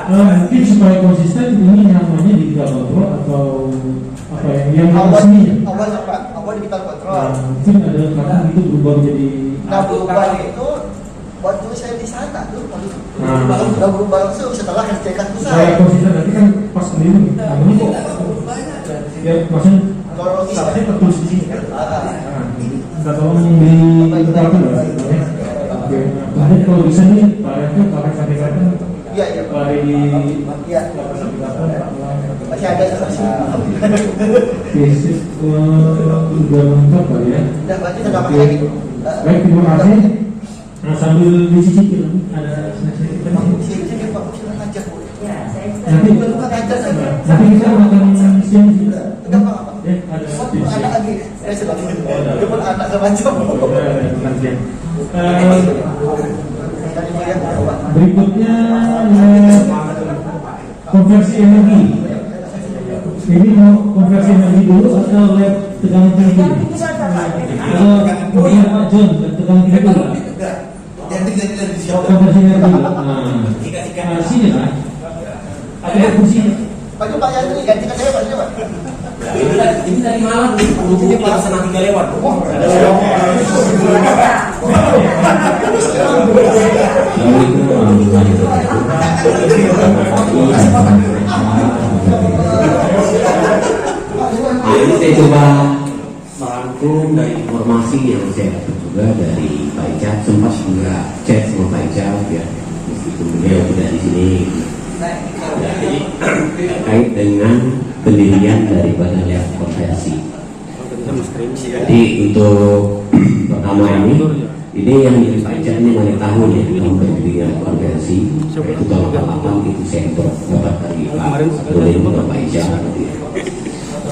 Mungkin supaya konsisten ini namanya digital control atau apa yang resmi ya? awal digital control. Mungkin ada karena itu berubah menjadi Nah berubah itu waktu saya di sana tuh udah berubah langsung setelah RCK pusat. saya konsisten nanti kan pas ini kok ya maksudnya Kalau saatnya tertulis di sini kan. Kita tolong ditetapkan lah. Oke. Kemudian kalau bisa nih Pak Reko, Pak Reko iya Pak di masih ada sih. Basis udah lengkap Pak ya. Udah berarti sudah pakai lagi. Baik, terima kasih. Nah sambil dicicipin ada snack-snack kita nih. Sini Pak, silakan aja Bu. Ya, saya Nanti bukan aja saja. Nanti kita makan siang juga. Enggak apa-apa. Ada Anak lagi. Itu pun anak semacam. Berikutnya konversi energi. Ini mau konversi energi dulu atau lab tegangan tinggi dulu? Atau kemudian Pak John tegangan tinggi dulu? Yang tinggal di sini. Konversi energi dulu. Nah, sini lah. Ada kursi. Pak John, Pak Yandri gantikan saya Pak John. Ini dari malam nih, ini pelaksana 3 lewat. Ini saya coba merangkum dari informasi yang saya dapat juga dari Pak Icat. Sempat juga chat sama Pak Icat ya, meskipun beliau tidak di sini. Jadi terkait dengan pendirian daripada lab konversi. Jadi untuk pertama ini yang jadi Pak Icat ini mana tahun ya dalam pendirian konversi, itu tahun 88 itu saya dapat dari Pak Abdulin dan Pak Icat.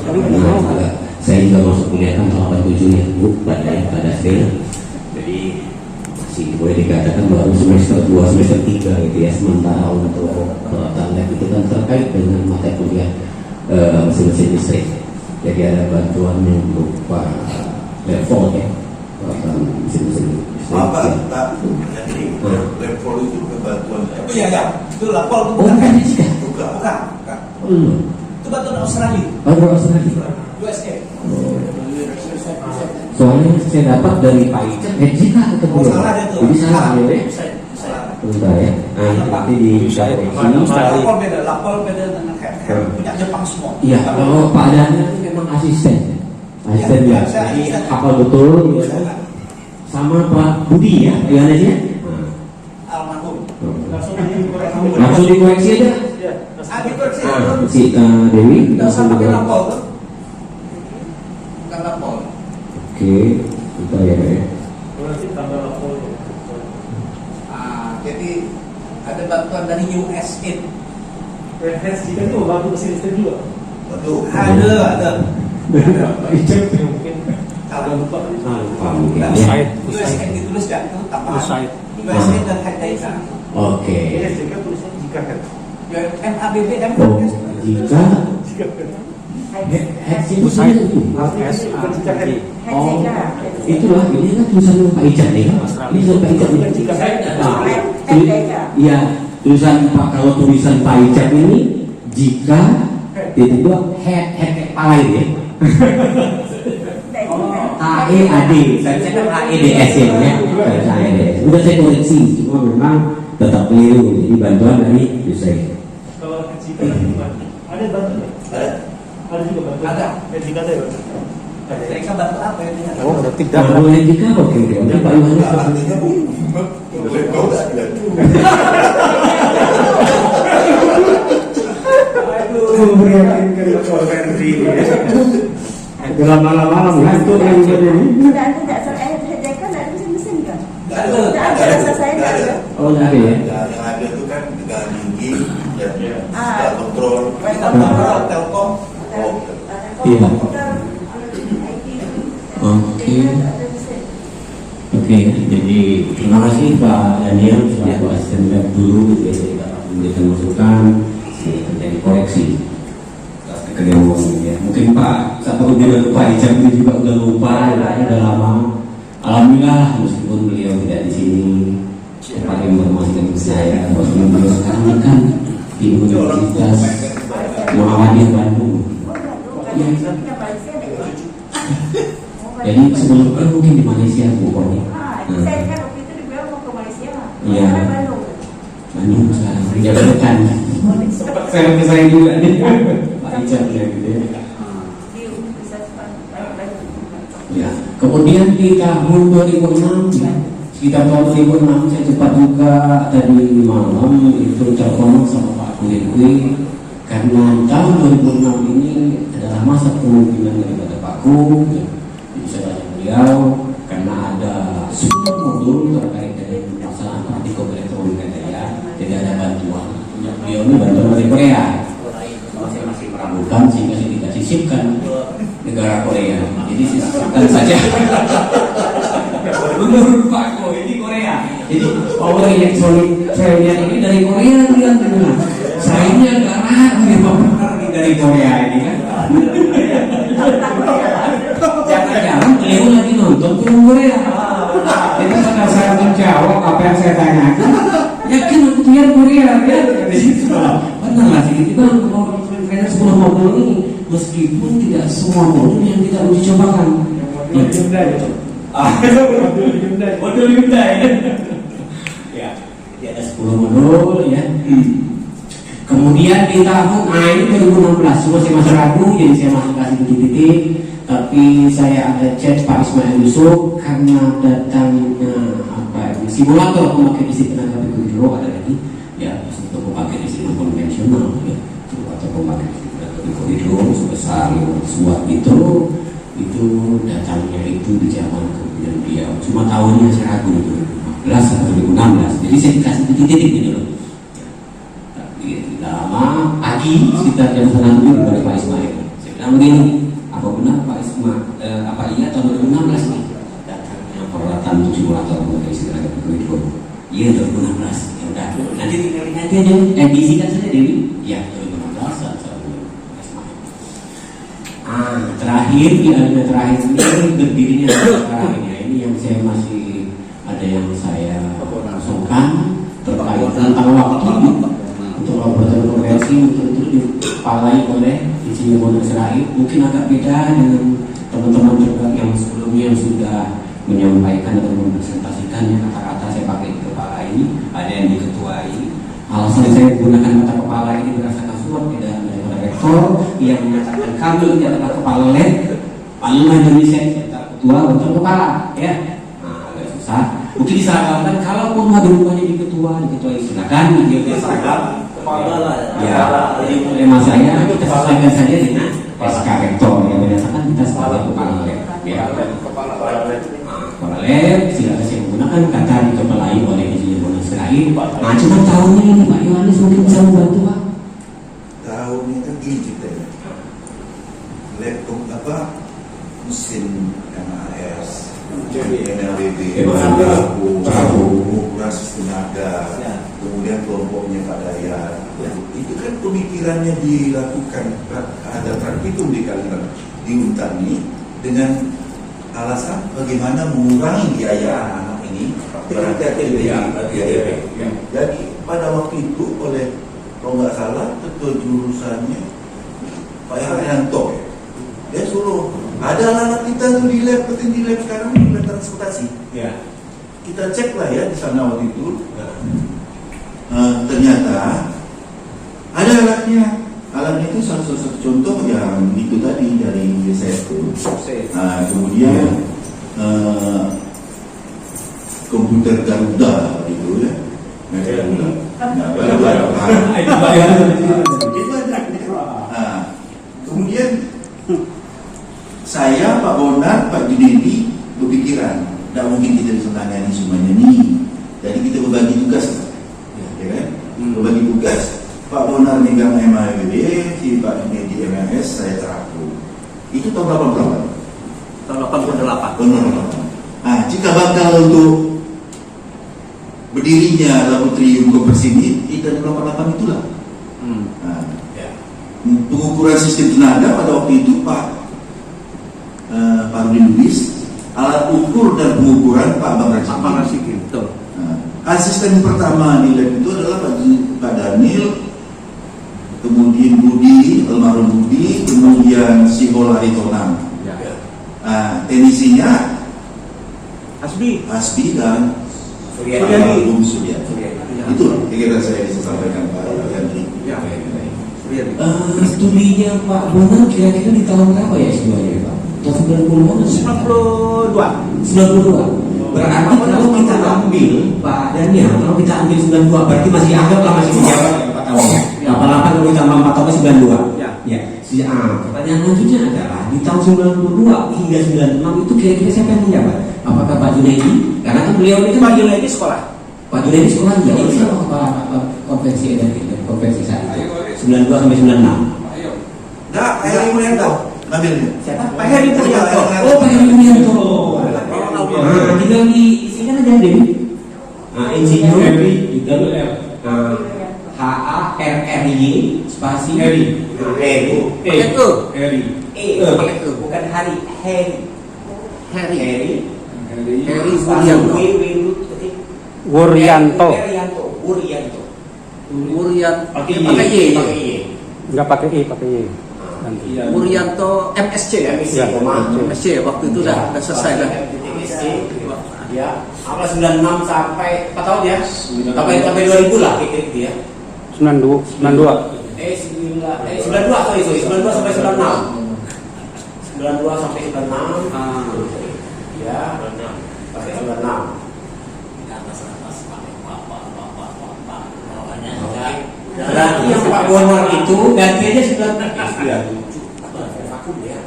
Karena saya juga masuk kuliah kan tahun 87 ya Bu pada saya. Jadi masih boleh dikatakan baru semester 2 semester 3 gitu ya, sementara untuk perawatan lab itu kan terkait dengan mata kuliah mesin-mesin listrik. Jadi ada bantuan yang berupa level ya, perawatan mesin-mesin listrik. Pak, jadi level itu kebantuan. Iya, itu lapor itu bukan bukan. Itu bantuan Australia. Bantuan Australia. USA. Soalnya saya dapat dari Pak Icat, jika ketemu. Jadi salah ya. Bentar ya. Nah, nanti di Lapor beda dengan head punya Jepang semua. Iya, kalau Pak Dana itu memang asisten ya. Jadi hafal betul ya. Sama Pak Budi ya, gimana sih? Almarhum. Langsung dikoreksi aja. Dikoreksi. Si Dewi Langsung pakai lapor. Bukan lapor. Oke, kita ya. Jadi ada bantuan dari USAID. Referensi kan itu bantu mesin listrik juga. Betul. Ada. Pak Icat mungkin Kalau lupa. Mungkin ya. USAID ditulis ya, itu tambahan. USAID. USAID dan head data. Oke. Jika tulisnya jika kan. Ya, MABB, Oh, jika Usaid. Oh, itulah ini kan tulisan Pak Icat nih. Ini tulisan Pak Icat nih. Iya, tulisan Pak, kalau tulisan Pak Icat ini jika itu head kepala ya. HEAD, saya kan HEDS ya. Udah saya koreksi, cuma memang tetap keliru. Jadi bantuan dari Usaid. Kalau jika ada bantuan. Ada juga bantuan. Ada. Jika ada ya. Mereka bantu apa ya? Oh, berarti Kalau yang jika oke. Nanti Pak Yohanes Artinya Bu, kau tak bilang. Memberikan konversi dalam malam-malam ngantuk yang jadi ini. Tidak saya kan dari mesin-mesin kan? Tidak ada. Rasa saya tidak ada. Oh, nggak ada ya? Yang ada itu kan tegangan tinggi, Ah. kontrol, telkom. Iya. Oke, jadi terima kasih Pak Daniel selaku asisten lab dulu jadi dapat memberikan masukan terjadi koreksi. Ya. Mungkin Pak satu dia lupa Ijam itu juga udah lupa ya, udah lama. Alhamdulillah meskipun beliau tidak di sini cepat informasikan ke saya bahwa beliau sekarang kan di Universitas Muhammadiyah Bandung. Ya. Jadi sebelumnya mungkin di Malaysia pokoknya. Saya kan waktu itu dibilang mau ke Malaysia. Iya. Bandung. Bandung sekarang dijadikan. Saya juga nih. Pak Icat ya gitu ya. Di Universitas Bandung. Ya. Kemudian di tahun 2006 ya, sekitar tahun 2006 saya cepat buka tadi malam itu telepon sama Pak Kulikui karena tahun 2006 ini adalah masa kepemimpinan daripada Pak Kum. Saya beliau karena ada sebuah modul terkait dengan masalah praktikum elektronika ya, jadi ada bantuan beliau ini bantuan dari Korea. Saya masih meragukan sehingga saya tidak sisipkan negara Korea. Jadi sisipkan saja. Menurut Pak Ko ini Korea. Jadi power elektronik saya ini dari Korea dia gimana? Sayangnya nggak ragu ya dari Korea ini kan. Jangan-jangan beliau lagi nonton film Korea. Jadi setelah saya menjawab apa yang saya tanyakan, yakin aku lihat Korea ya. Di situ benar lah sih. Kita kalau trainer 10 mobil ini meskipun tidak semua mobil yang kita uji cobakan. Modul Hyundai. Ya, ada 10 modul ya. Kemudian di tahun ini 2016, semua saya masih ragu, jadi saya masih kasih titik-titik. Tapi saya ada chat Pak Ismail Yusuf karena datangnya simulator pemakai listrik tenaga mikro ada lagi, ya untuk pemakai listrik konvensional, ya, atau pemakai listrik tenaga mikro sebesar 500 watt itu datangnya itu di zaman kemudian beliau. Cuma tahunnya saya ragu itu 2015 atau 2016. Jadi saya dikasih titik-titik gitu loh. Tapi tidak lama pagi sekitar jam 9 dari Pak Ismail. Saya bilang begini, apa benar Pak Ismail? Apa iya tahun 2016 nih datangnya peralatan untuk simulator pemakai listrik tenaga mikro? Iya 2016. Ya udah. Nanti tinggal aja diisikan saja Dewi. Ya 2016. Terakhir di aliran terakhir ini berdirinya sekarang ini yang saya masih ada yang saya kosongkan terkait tentang waktu untuk laboratorium konversi itu dipalai oleh Insinyur Bondan Sirait. Mungkin agak beda dengan teman-teman juga yang sebelumnya yang sudah menyampaikan atau mempresentasikannya kata-kata saya pakai di kepala ini, ada yang diketuai. Alasan saya menggunakan kata kepala ini berdasarkan surat tidak rektor yang menyatakan kami ini adalah kepala lab Parlemen Indonesia ketua untuk kepala ya. Nah, agak susah. Mungkin diseragamkan kalaupun ada rupanya di ketua silakan dia seragam kepala lah. Ya. Jadi tema saya kita sesuaikan saja dengan SK rektor yang menyatakan kita sebagai kepala lab. Ya. Kepala lab silakan saya menggunakan kata dikepalai oleh Insinyur Bondan Sirait. Nah, cuma tahunnya ini Pak Yohanes mungkin bisa membantu Pak. Tahunnya kan gini ceritanya, laptop mesin MAS, NLBB, pengukuran sistem tenaga, kemudian kelompoknya Pak Dayat, itu kan pemikirannya dilakukan ada praktikum di Kalimantan di Untani dengan alasan bagaimana mengurangi biaya anak ini Jadi pada waktu itu oleh kalau nggak salah ketua jurusannya Pak Haryanto, dia suruh ada anak kita tuh di lab, penting di lab sekarang di lab transportasi. Ya. Kita cek lah ya di sana waktu itu. Ternyata ada alatnya. Alatnya itu salah satu contoh yang itu tadi dari USS itu. Kemudian komputer Garuda gitu ya. Kemudian saya, Pak Bondan, Pak Junedi berpikiran, tidak mungkin kita bisa tangani semuanya nih. Jadi kita berbagi tugas, ya kan? Berbagi tugas. Pak Bondan megang MAWD, si Pak Junedi MAS, saya teraku. Itu tahun 88. Tahun 88. Jika bakal untuk berdirinya laboratorium konversi ini tahun 88 itulah. Pengukuran sistem tenaga pada waktu itu Pak Rudi Lubis, alat ukur dan pengukuran Pak Bang Rasiki. Betul. Asisten pertama di lab itu adalah Pak Daniel, kemudian Budi, almarhum Budi, kemudian si Hola Ritonang. Teknisinya Hasbi dan almarhum Suryadi. Itu kira-kira saya bisa sampaikan Pak Yandri. Studinya Pak Bondan kira-kira di tahun berapa ya S2-nya Pak? Tahun 90-an? 92. Berarti kalau kita ambil Pak Daniel, kalau kita ambil 92 berarti masih anggaplah masih menjabat 4 tahun. 88 kalau ditambah 4 tahun 92. Ya. Pertanyaan selanjutnya adalah di tahun 92 hingga 96 itu kira-kira siapa yang menjabat? Apakah Pak Junedi? Karena kan beliau ini kan Pak Junedi sekolah. Pak Junaidi sekolah jadi apa konvensi energi dan konvensi saat itu 92 sampai 96. Enggak, Pak Heri Mulyanto. Ngambil ini. Siapa? Pak Heri Mulyanto. Oh, Pak Heri Mulyanto. Nah, tinggal di sini kan aja deh. Nah, insinyur double R. HARRY spasi Heri. Heri. Itu. Heri. Pakai E, bukan Hari. Heri. Heri Mulyanto. Wuryanto. Wuryanto. Pakai Y. Enggak pakai I, pakai Y. Nanti. Wuryanto MSC ya? Iya, MSC waktu itu udah selesai dah. MSC. Ya, awal 96 sampai 4 tahun ya. Sampai 2000 lah kira-kira dia. 92. 92 sampai 96. 92 sampai 96. Ya, sampai 96. Berarti yang Pak Bonar itu gantiannya 97. Vakum ya.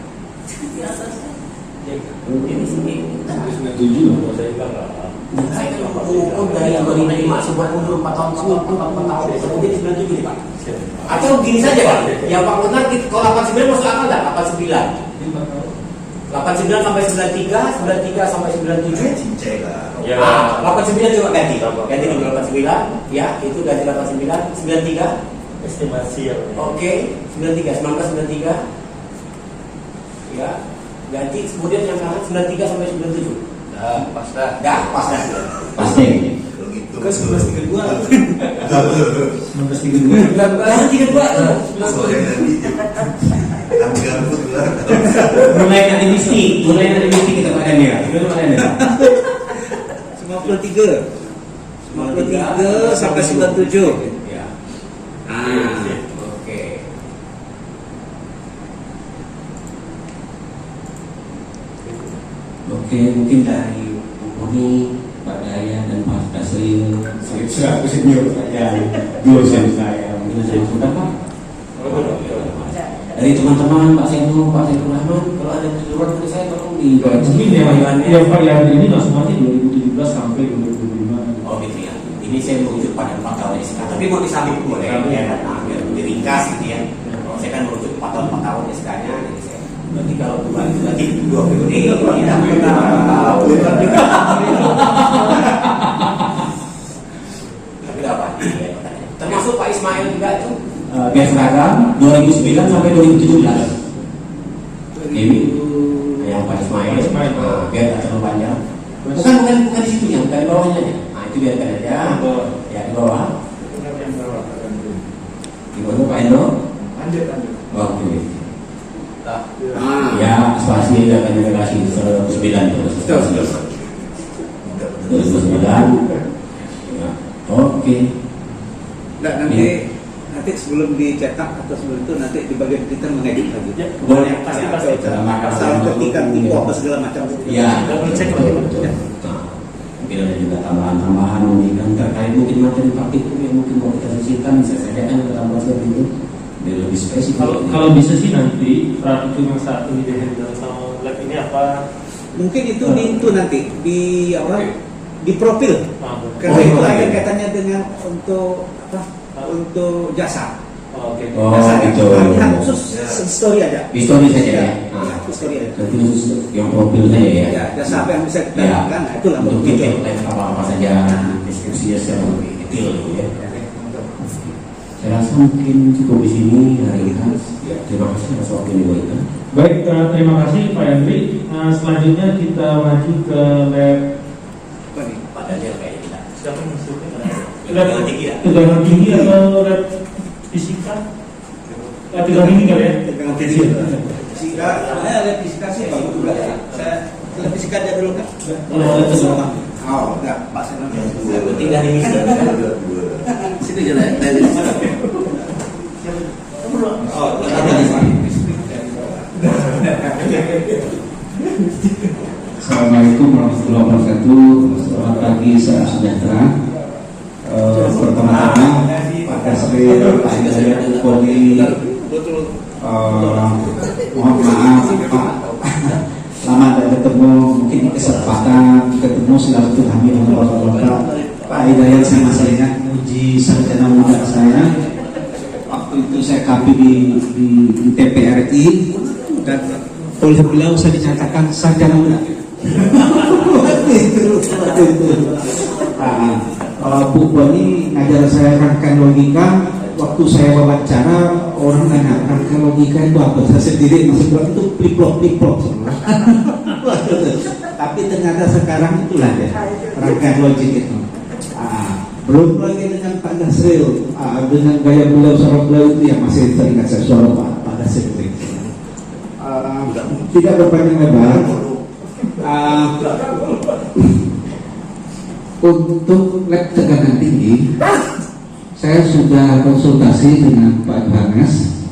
Ini sini. 97 saya bilang Saya kan mengukur dari 2005 sebuah mundur 4 tahun 4 tahun kemudian 97 nih Pak. Atau gini saja Pak, yang Pak Bonar kalau 89 masuk akal enggak? 89 sampai 93, 93 sampai 97. Cincai lah. Ya. 89 coba ganti dulu 89, ya itu ganti 89, 93. estimasi ya. Oke, 93, 1993. Ya, ganti kemudian yang kanan 93 sampai 97. Pas dah. Pas dah. Pasti. Kalau gitu. Ke 1932. 1932. 1932. Soalnya nanti ambil rambut lah. Mulai dari mistik kita pada merah. Itu pada merah. 93 sampai 97. Ya. Oke. Oke, mungkin dari Bu Puni, Pak Daya dan Pak Dasril, Selaku senior saya, dosen saya. mungkin saya sudah Pak. Dari teman-teman Pak Seno, Pak Saiful Rahman, kalau ada keseluruhan dari saya tolong dibaca. Mungkin yang variabel ini langsung aja 2017 sampai 2025. Oh gitu ya. Ini saya merujuk pada 4 tahun SK. Tapi mau disambung boleh ya kan? Nah, biar diringkas gitu ya. Kalau saya kan merujuk 4 tahun SK-nya, jadi saya. Berarti kalau berarti 2 periode kita tahu. Tapi nggak apa? Termasuk Pak Ismail juga itu. Biar seragam 2009 sampai 2017. Ini yang Pak Ismail. Biar tak terlalu panjang. Bukan di situ ya, bukan di bawahnya aja. Nah itu biarkan aja. Ya di bawah. Di bawah Pak Endo. Lanjut. Oke. Ya spasi akan dikasih 109 terus. 2009. Oke. Nah, nanti sebelum dicetak atau sebelum itu nanti di bagian kita mengedit lagi. Ya, boleh pasti. Asal ketikan tipe apa segala macam. Ya, cek betul. Mungkin ada juga tambahan yang terkait mungkin materi praktikum yang mungkin mau kita sisihkan bisa saja kan kita tambah seperti itu biar lebih spesifik. Kalau bisa sih nanti praktikum yang saat ini dihandle sama lab ini apa? Mungkin itu nanti di apa? Di profil. Karena itu ada kaitannya dengan untuk apa? Untuk jasa. Oke. Jasa Gitu. yang khusus story aja. Histori saja ya. Story aja. Jadi khusus yang profil saja ya. Ya, jasa apa yang bisa kita Ya. lakukan? Nah, itulah Untuk bentuk. titik apa saja diskusinya secara lebih detail gitu ya. Saya rasa mungkin cukup di sini hari ini. Terima kasih atas waktu yang diberikan. Baik, terima kasih Pak Hendri. Selanjutnya kita maju ke lab Apa nih? Pak Daniel kayaknya tidak. siapa masuknya? Tegangan tinggi ya. Tegangan tinggi atau lab fisika? Tegangan tinggi kali ya? Tegangan tinggi. Fisika, ada fisika sih bagus juga ya. Saya lihat fisika aja dulu kan. Oh, enggak, Pak Senang. Yang penting dari misi. Situ jalan. Oh, ada di sini. Assalamualaikum warahmatullahi wabarakatuh. Selamat pagi, salam sejahtera. Pertama-tama Pak Kasri, Pak Hidayat, Poli, mohon maaf Pak, lama tidak ketemu, mungkin kesempatan ketemu silaturahmi dengan Bapak-bapak Pak Hidayat saya masih ingat uji sarjana muda saya. Waktu itu saya KP di TPRI dan oleh beliau saya dinyatakan sarjana muda. Bu Boni ngajar saya rangkaian logika. Waktu saya wawancara, orang nanya rangkaian logika itu apa? Saya sendiri masih bilang itu pliplok semua. Tapi ternyata sekarang itulah ya rangkaian logik itu. Belum lagi dengan Pak Dasril, dengan gaya beliau, suara beliau itu yang masih teringat saya, suara Pak Dasril itu. Tidak berpanjang lebar. Untuk lab tekanan tinggi, saya sudah konsultasi dengan Pak Johannes,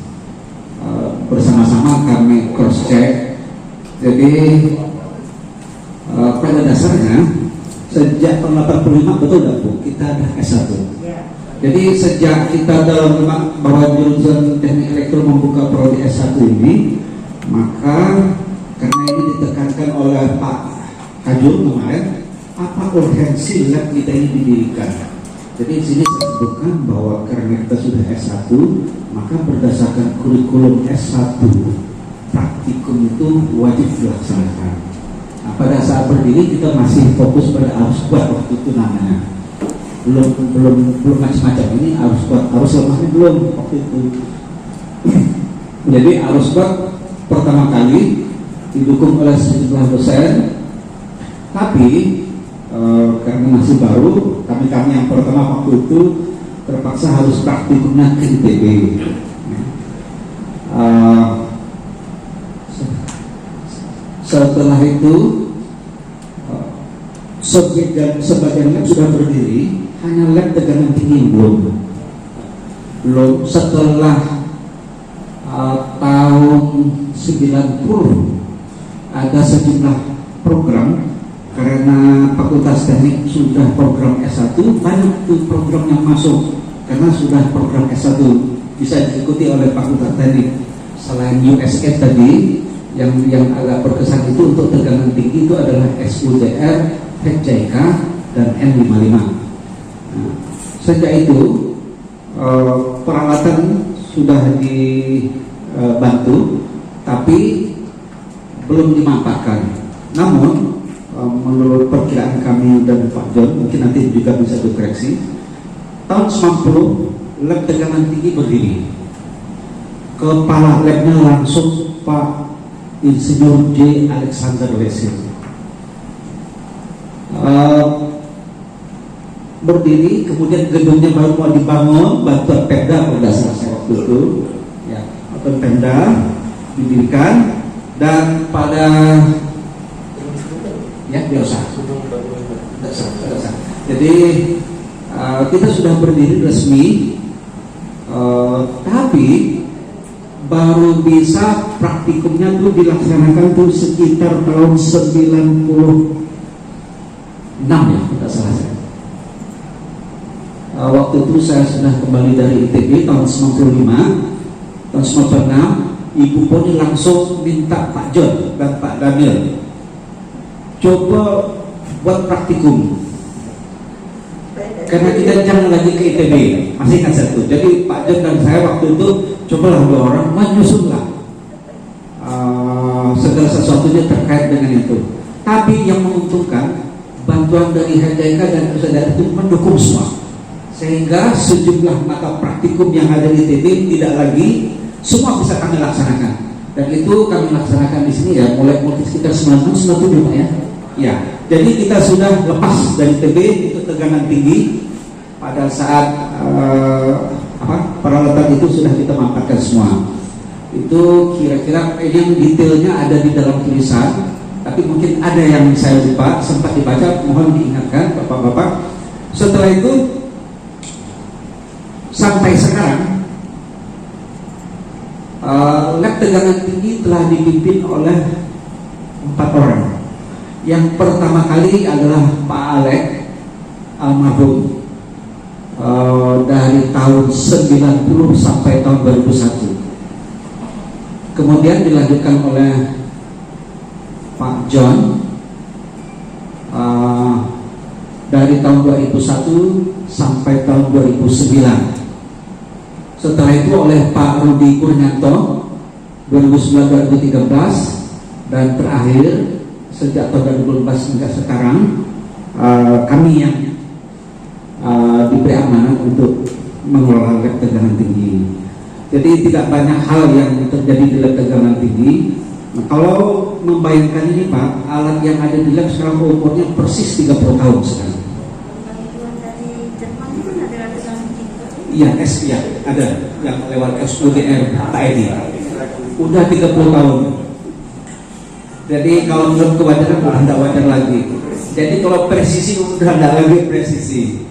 bersama-sama kami cross check. Jadi pada dasarnya sejak tahun 85 betul tidak Bu, kita ada S1. Jadi sejak kita dalam bahwa jurusan teknik elektro membuka prodi S1 ini, maka karena ini ditekankan oleh Pak Kajul kemarin, apa urgensi lab kita ini didirikan. Jadi di sini saya sebutkan bahwa karena kita sudah S1, maka berdasarkan kurikulum S1, praktikum itu wajib dilaksanakan. Nah, pada saat berdiri kita masih fokus pada arus kuat waktu itu namanya. Belum macam-macam ini arus kuat, arus lemahnya belum waktu itu. Jadi arus kuat pertama kali didukung oleh sejumlah dosen, tapi karena masih baru, kami yang pertama waktu itu terpaksa harus praktikumnya ke ITB. Setelah itu sebagian lab sudah berdiri, hanya lab tekanan tinggi belum. Setelah tahun 90 ada sejumlah program. Karena Fakultas Teknik sudah program S1, banyak tuh program yang masuk karena sudah program S1 bisa diikuti oleh Fakultas Teknik. Selain USK tadi yang agak berkesan itu untuk tekanan tinggi itu adalah SUDR, HJK, dan N55. Nah, sejak itu peralatan sudah dibantu, tapi belum dimanfaatkan. Namun menurut perkiraan kami dan Pak John, mungkin nanti juga bisa dikoreksi, tahun 90 lab tekanan tinggi berdiri. Kepala labnya langsung Pak Insinyur J. Alexander Lesil. Berdiri, kemudian gedungnya baru mau dibangun, bantuan Pemda berdasarkan waktu itu, ya, bantuan Pemda didirikan, dan pada ya biasa. Jadi kita sudah berdiri resmi, tapi baru bisa praktikumnya tuh dilaksanakan tuh sekitar tahun 96 ya, tidak salah saya. Waktu itu saya sudah kembali dari ITB tahun 95, tahun 96 Ibu Poni langsung minta Pak John dan Pak Daniel coba buat praktikum, karena kita jangan lagi ke ITB, masih ingat satu. Jadi Pak John dan saya waktu itu cobalah 2 orang menyusunlah segala sesuatunya terkait dengan itu. Tapi yang menguntungkan bantuan dari HJK dan saudara itu mendukung semua, sehingga sejumlah mata praktikum yang ada di ITB tidak lagi semua bisa kami laksanakan. Dan itu kami laksanakan di sini ya mulai sekitar 96 Pak ya. Ya, jadi kita sudah lepas dari TB itu tekanan tinggi pada saat peralatan itu sudah kita manfaatkan semua. Itu kira-kira yang detailnya ada di dalam tulisan, tapi mungkin ada yang saya lupa sempat dibaca, mohon diingatkan Bapak-bapak. Setelah itu sampai sekarang lab tekanan tinggi telah dipimpin oleh 4 orang. Yang pertama kali adalah Pak Alek almarhum dari tahun 90 sampai tahun 2001. Kemudian dilanjutkan oleh Pak John dari tahun 2001 2001 sampai tahun 2009. Setelah itu oleh Pak Rudi Kurnianto 2009-2013, dan terakhir sejak tahun 2012 hingga sekarang kami yang diberi amanah untuk mengelola lab tegangan tinggi. Jadi tidak banyak hal yang terjadi di lab tegangan tinggi. Nah, kalau membayangkan ini Pak, alat yang ada di lab sekarang umurnya persis 30 tahun sekarang. Iya, ya, ada yang lewat SUDR TAED. Udah 30 tahun. Jadi kalau menurut kewajaran udah tidak wajar lagi. Jadi kalau presisi udah tidak lagi presisi.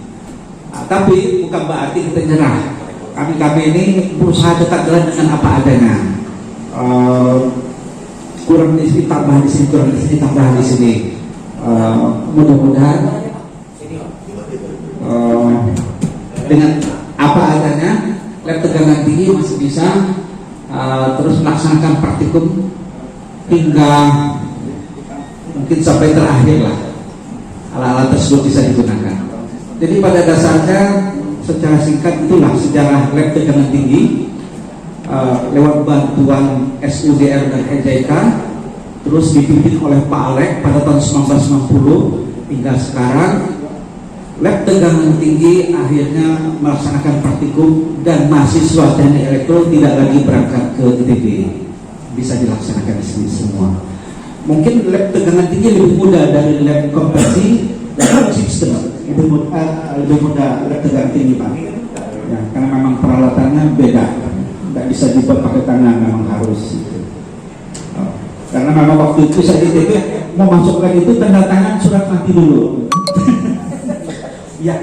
Nah, tapi bukan berarti kita nyerah. Kami ini berusaha tetap jalan dengan apa adanya. Kurang di sini tambah di sini, kurang di sini tambah di sini. Mudah-mudahan dengan apa adanya lab tegangan tinggi masih bisa terus melaksanakan praktikum hingga mungkin sampai terakhir lah alat-alat tersebut bisa digunakan. Jadi pada dasarnya secara singkat itulah sejarah lab tegangan tinggi lewat bantuan SUDR dan EJK, terus dipimpin oleh Pak Alek pada tahun 1990 hingga sekarang. Lab tegangan tinggi akhirnya melaksanakan praktikum dan mahasiswa teknik elektro tidak lagi berangkat ke ITB, bisa dilaksanakan di sini semua. Mungkin lab tegangan tinggi lebih mudah dari lab kompresi dan sistem, lebih mudah lab tegangan tinggi Pak. Ya, karena memang peralatannya beda, tidak bisa dibuat pakai tangan, memang harus. Karena memang waktu itu saya di ITB mau masuk lab itu tanda tangan surat mati dulu. Ya,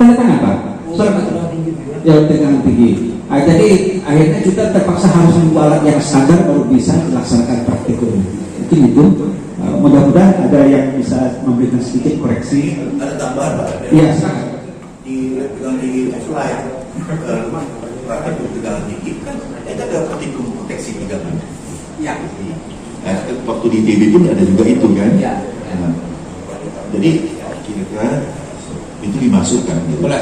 tanda tangan Pak. Surat ya tegangan tinggi. Jadi akhirnya kita terpaksa harus membuat alat yang standar baru bisa dilaksanakan praktikum. Mungkin itu. Mudah-mudahan ada yang bisa memberikan sedikit koreksi. Ada tambahan Pak? Iya, silakan. Di tegangan tinggi offline, praktikum tegangan tinggi kan itu ada praktikum proteksi tegangan. Ya. Nah, waktu di ITB pun ada juga itu kan. Ya. Nah, jadi kira-kira itu dimasukkan gitu. Boleh.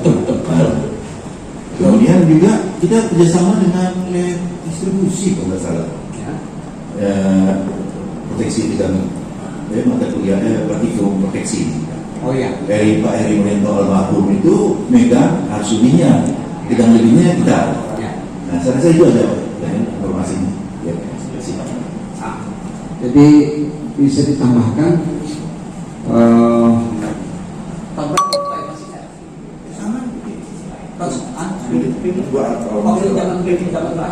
Betul. Kemudian juga kita kerjasama dengan distribusi kalau nggak salah. Proteksi tegangan. Mata kuliahnya praktikum proteksi. Oh ya. Dari Pak Heri Murento almarhum itu megang harus lebihnya, tegangan lebihnya kita. Nah, saya rasa itu ada informasinya. Ya, jadi bisa ditambahkan.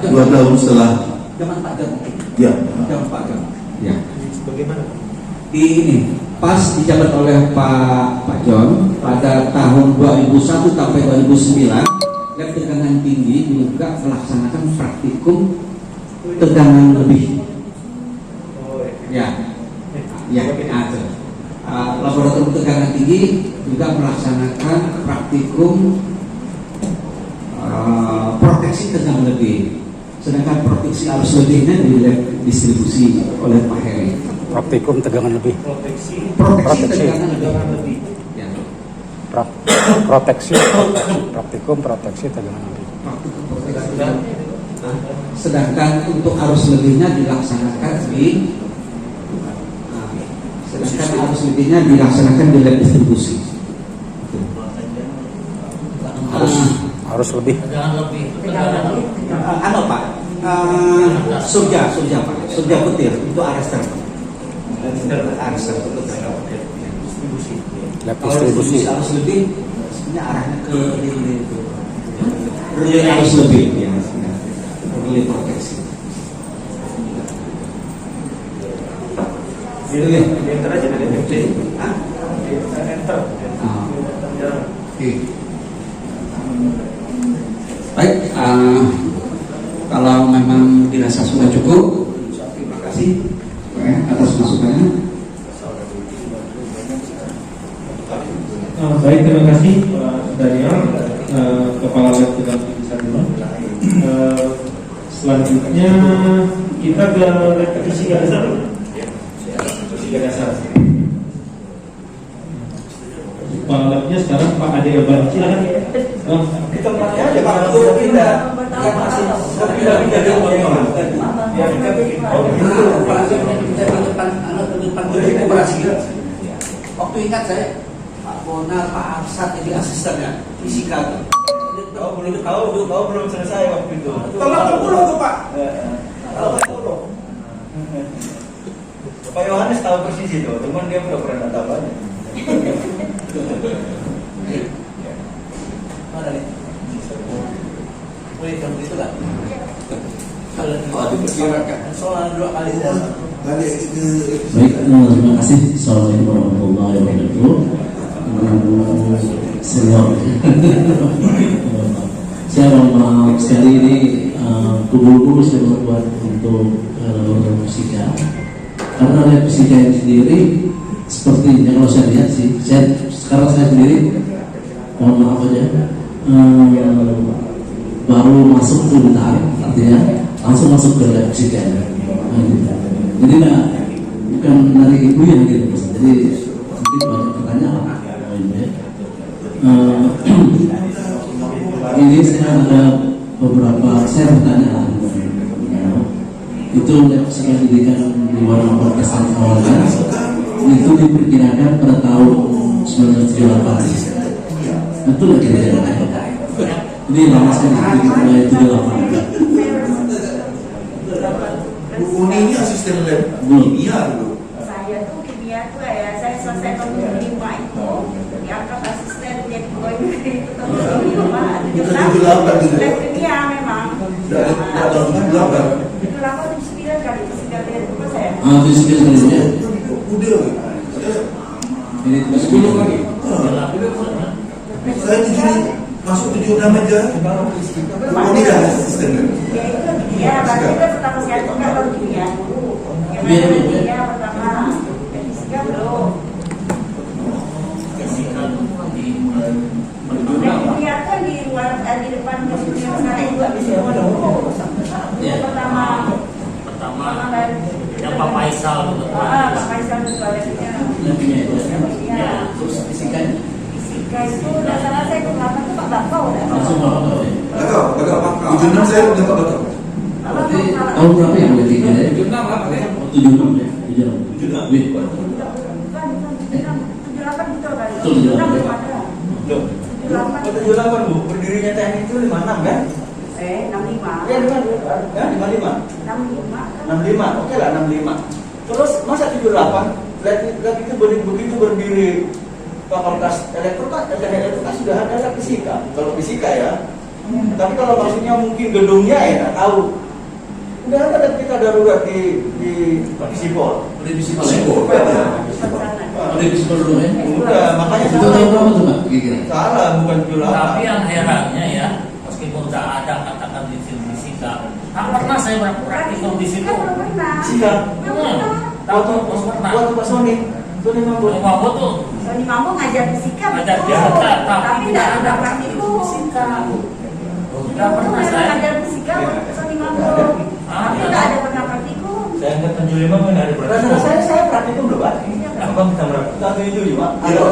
Dua tahun setelah zaman Pak Jan. Ya. Zaman Pak Jan. Ya. Bagaimana? Ini pas dijabat oleh Pak John pada tahun 2001 sampai 2009, lab tegangan tinggi juga melaksanakan praktikum tegangan lebih. Ya. Ada. Laboratorium tegangan tinggi juga melaksanakan praktikum proteksi tegangan lebih, sedangkan proteksi arus lebihnya di lab distribusi oleh Pak Heri. Praktikum tegangan lebih. Proteksi tegangan lebih. Ya. Praktikum proteksi tegangan lebih. Sedangkan untuk arus lebihnya dilaksanakan di lab distribusi. Harus lebih. Ano Pak? Surya Pak. Surya Petir itu arester. Lab distribusi. Kalau arus lebih, sebenarnya arahnya ke relay arus lebih, ya. Relay proteksi. Enter aja dari MT. Enter. Oke. Baik, kalau memang dirasa sudah cukup, terima kasih atas masukannya. Baik, terima kasih Pak Daniel, Kepala Lab Tegangan Tinggi Sarjana. Selanjutnya kita ke lab fisika dasar. Fisika dasar. kepala labnya sekarang Pak Ade Eban. Silakan. Di tempatnya aja Pak Guru pindah. Ya masih pindah di rumah. Ya kita bikin. Di depan koperasi. Waktu ingat saya Pak Bonar, Pak Arsat jadi asistennya fisika. Tahu belum selesai waktu itu. Tolong dulu tuh Pak. Tahu. Pak Yohanes tahu persis itu, cuman dia belum pernah tahu aja. Mana nih? Boleh kamu itu kan? Oh, diperkirakan. Soal 2 kali. Balik ke Baik, terima kasih. Assalamualaikum warahmatullahi wabarakatuh. Senior. Saya mau sekali ini buru-buru saya membuat untuk fisika. Karena lab fisika ini sendiri seperti yang kalau saya lihat sih, sekarang saya sendiri mohon maaf aja baru masuk sebentar, artinya langsung masuk ke lab fisika. Jadi bukan dari ibu yang gitu, jadi mungkin banyak pertanyaan. Ini saya ada beberapa bertanya. Itu lab fisika didirikan di Warna Podcast awalnya itu diperkirakan pada tahun 1978. Betul lagi kira-kira. Ini lama sekali mulai 78. Bu Uni ini asisten lab kimia dulu. Saya tuh kimia tuh ya, saya selesai tahun 2005 itu diangkat asisten jadi pegawai negeri itu tahun 2005. Bukan 78 gitu. Lab kimia memang. Dari tahun 78. Itu lama 79 kali fisika itu saya. Fisika sebenarnya. Udah. Ini 10 lagi. Saya 7 masuk 76 aja. Ini dah asisten lab. Ya itu dia, berarti itu pertama saya tuh kan baru kimia dulu. Kimia pertama, fisika belum. Kimia kan di luar di depan museum sana itu habis itu dulu. Pertama yang Pak Faisal itu. Pak Faisal itu ada Ya, terus fisika itu udah salah saya ke belakang tuh Pak Bakau udah. langsung apa? Bakal. 76 saya udah bakal. Berarti tahun berapa ya boleh tiga ya? 76 apa ya? 76 ya? 76. Wih, Bukan 78 betul kali. Betul, 78. Belum ada. Loh. 78 Bu, berdirinya teknik itu 56 kan? 65. Ya 55. 65, oke lah 65. Terus masa 78? Lab itu begitu berdiri fakultas elektro kan sudah ada lab fisika. Kalau fisika ya. Tapi kalau maksudnya mungkin gedungnya ya nggak tahu. Udah ada lab kita darurat di Sipol. udah bisa Sipol. udah bisa dulu ya? Udah, makanya Itu tahun berapa tuh Pak? Kira-kira? salah bukan 78. Tapi yang herannya ya, meskipun udah ada katakan di fisika, tak pernah saya praktikum di situ. Fisika. Tahu pernah. Buat Pak Sony Mambo. Mambo tuh. Sony Mambo ngajar fisika Ngajar betul. fisika, Tapi tidak ada praktikum. Tidak pernah saya. Ngajar fisika Sony Mambo. Tapi tidak ada pernah praktikum. Saya angkatan 75 kan ada Rasa saya praktikum loh Pak. Apa kita berapa? Tahun 75. Iya,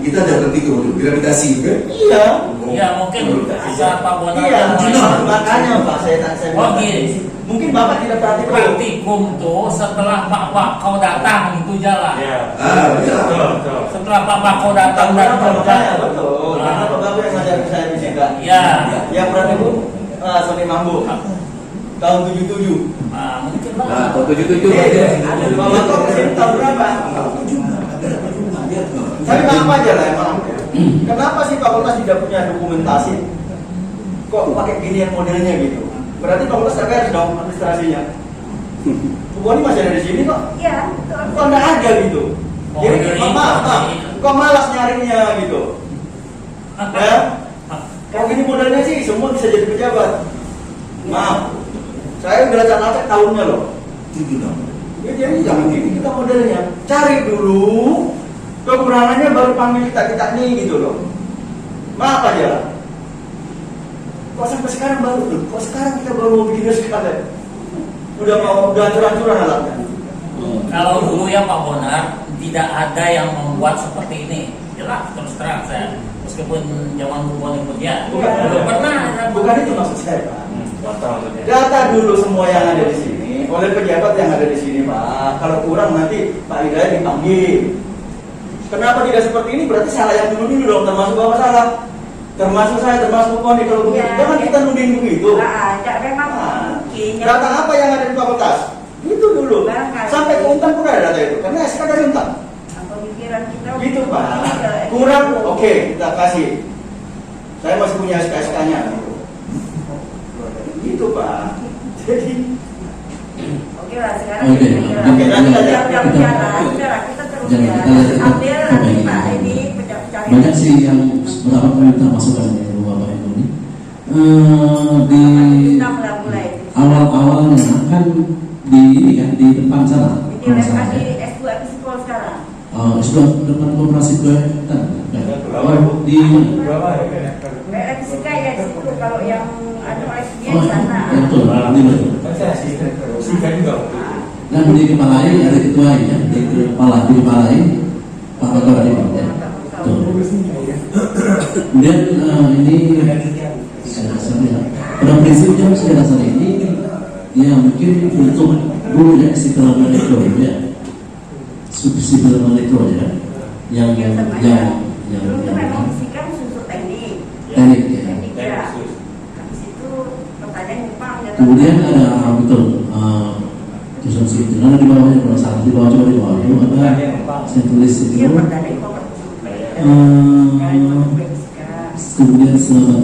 kita ada bertiga untuk gravitasi kan? Iya. Ya mungkin bisa Pak Bonar. Iya, makanya Pak saya Oh gini. mungkin Bapak tidak praktikum. Praktikum tuh setelah Pak kau datang itu jalan. Iya. Betul. Setelah Pak kau datang dan kerja. Betul. Karena Bapak yang ngajar saya fisika. Ya. Yang praktikum Sony Mambo. Tahun 77. Mungkin Nah, Pak. tahun 77 berarti. Bapak kok kesini tahun berapa? Tapi maaf aja lah emang. Kenapa sih fakultas tidak punya dokumentasi? Kok pakai ginian modelnya gitu? Berarti fakultas terkait dong administrasinya. Bu Boni masih ada di sini kok. Iya. Kok nggak ada gitu? Jadi maaf, kok malas nyarinya gitu? Ya? Kalau gini modelnya sih semua bisa jadi pejabat. Maaf, saya udah acak-acak tahunnya loh. 76. Ya, jadi jangan gini kita modelnya. Cari dulu kekurangannya baru panggil kita nih gitu loh. Maaf aja lah. Kok sampai sekarang baru tuh? Kok sekarang kita baru mau bikin sekali? Udah hancur-hancuran alatnya. Kalau dulu ya Pak Bonar tidak ada yang membuat seperti ini. jelas terus terang saya meskipun zaman hubungan kerja Bukan. belum pernah Bukan itu maksud saya, Pak. Data dulu semua yang ada di sini oleh pejabat yang ada di sini, Pak. Kalau kurang nanti Pak Hidayat dipanggil. Kenapa tidak seperti ini? Berarti salah yang dulu dong, termasuk Bapak salah. Termasuk saya, termasuk Koni kalau begitu. Ya, Jangan kita nuding begitu. Ada memang mungkin. Data apa yang ada di fakultas? Itu dulu. Barangkali. Sampai ke Untan pun ada data itu. Karena SK dari Untan. Pemikiran kita. Gitu, Pak. Kurang, oke, kita kasih. Saya masih punya SK-SK-nya. Gitu, Pak. Jadi Oke lah, sekarang Oke. Oke, nanti kita aja. kita terus Jangan ya. kita lihat. Sambil nanti Pak ini pencari. Banyak sih yang beberapa minta masukan dari Bapak Ibu ini. Di Kita mulai. awal-awalnya kan di ini kan di depan sana. Ini mereka di S2 psikol sekarang. Sudah depan koperasi gue di Fisika ya di situ kalau yang ada oleh dia oh di sana. ya, betul di mana? Dan di Kepalai ada ketuanya di Kepalai Pak Ketua ya. Betul. Kemudian ini pada prinsipnya sudah dasar ini ya mungkin untuk dulu ya sipil elektro ya sipil elektro ya yang Dulu tuh memang fisika unsur teknik. teknik ya. Teknik ya. Habis itu pertanyaan Jepang. Kemudian ada betul tulisan situ ada di bawahnya kalau salah di bawah coba di bawah itu ada saya tulis itu Iya pertanyaan kok. kemudian selamat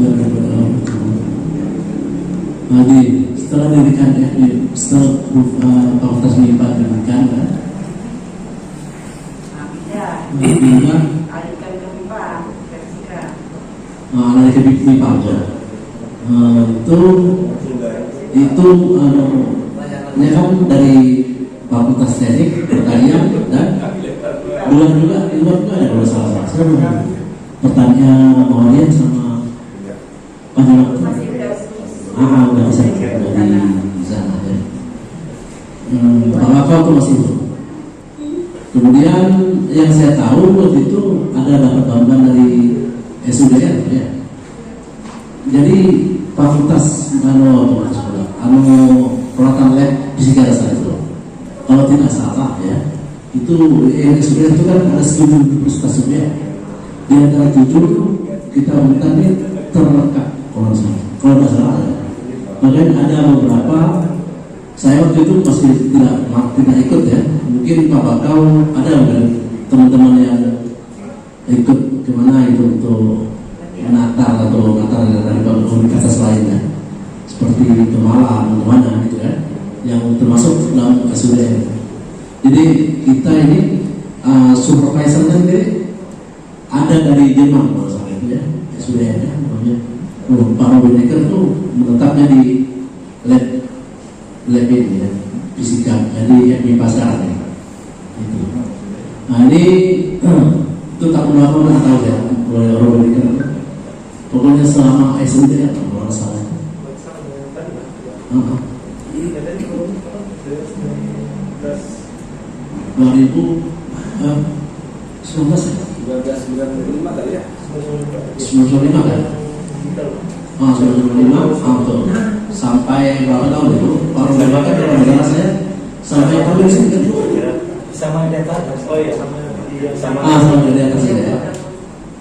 setelah dirikan ya setelah fakultas MIPA dirikan kan MIPA Alihkan ke MIPA, fisika. alih ke MIPA aja itu ya kan dari fakultas teknik pertanian dan luar juga ada kalau salah pertanyaan Maulid sama panjang udah bisa di sana ya. Kalau itu masih belum. Kemudian yang saya tahu waktu itu ada dapat bantuan dari SUDN ya. Jadi fakultas peralatan lab fisika dasar itu kalau tidak salah ya itu SUDN itu kan ada 7 universitas ya. Di antara 7 kita minta ini terlekat kalau tidak salah ya. Makanya ada beberapa saya waktu itu masih tidak ikut ya. Mungkin Pak Bakau ada teman-teman yang ikut kemana itu untuk Natal atau Natal dari universitas lainnya seperti ke Malang kemana gitu kan yang termasuk dalam SUDN. Jadi kita ini supervisornya sendiri ada dari Jerman kalau salah itu ya SUDN ya namanya Pak Robinegger itu menetapnya di lab ini ya fisika jadi MIPA sekarang ya. Gitu. Nah ini itu tak pernah tahu ya oleh Robinegger pokoknya selama SUDN kalau salah 1995 kali ya 1995 kan? 1995 betul sampai berapa tahun itu? Baru berapa kan dalam negara saya sampai tahun ini kan? Sama di atas. Oh iya sama sama di atas ya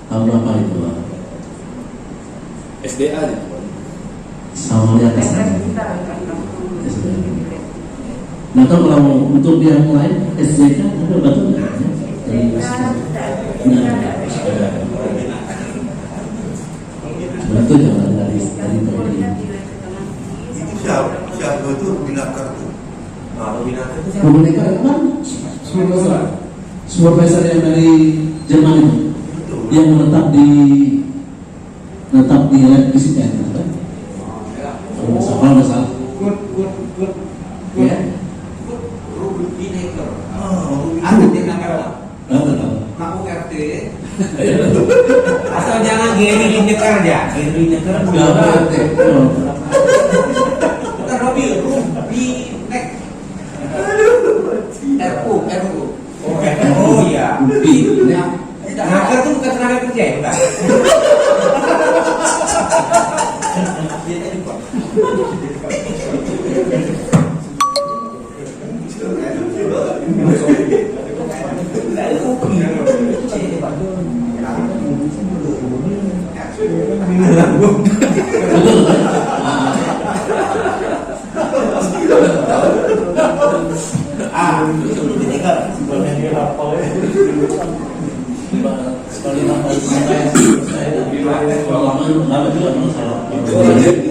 tahun berapa itu Pak? SDA ya sama di atas nah tahu kalau untuk yang lain SDK ada betul nggak? Betul jangan dari siapa itu binakar itu? Robinegger kan supervisor yang dari Jerman itu yang menetap di lab fisika kan? Kalau nggak salah. Ya. Robinegger aku tidak kenal aku RT asal jangan Gary Lineker aja Gary Lineker bukan Robi Rubinek RU oh iya Naker tuh bukan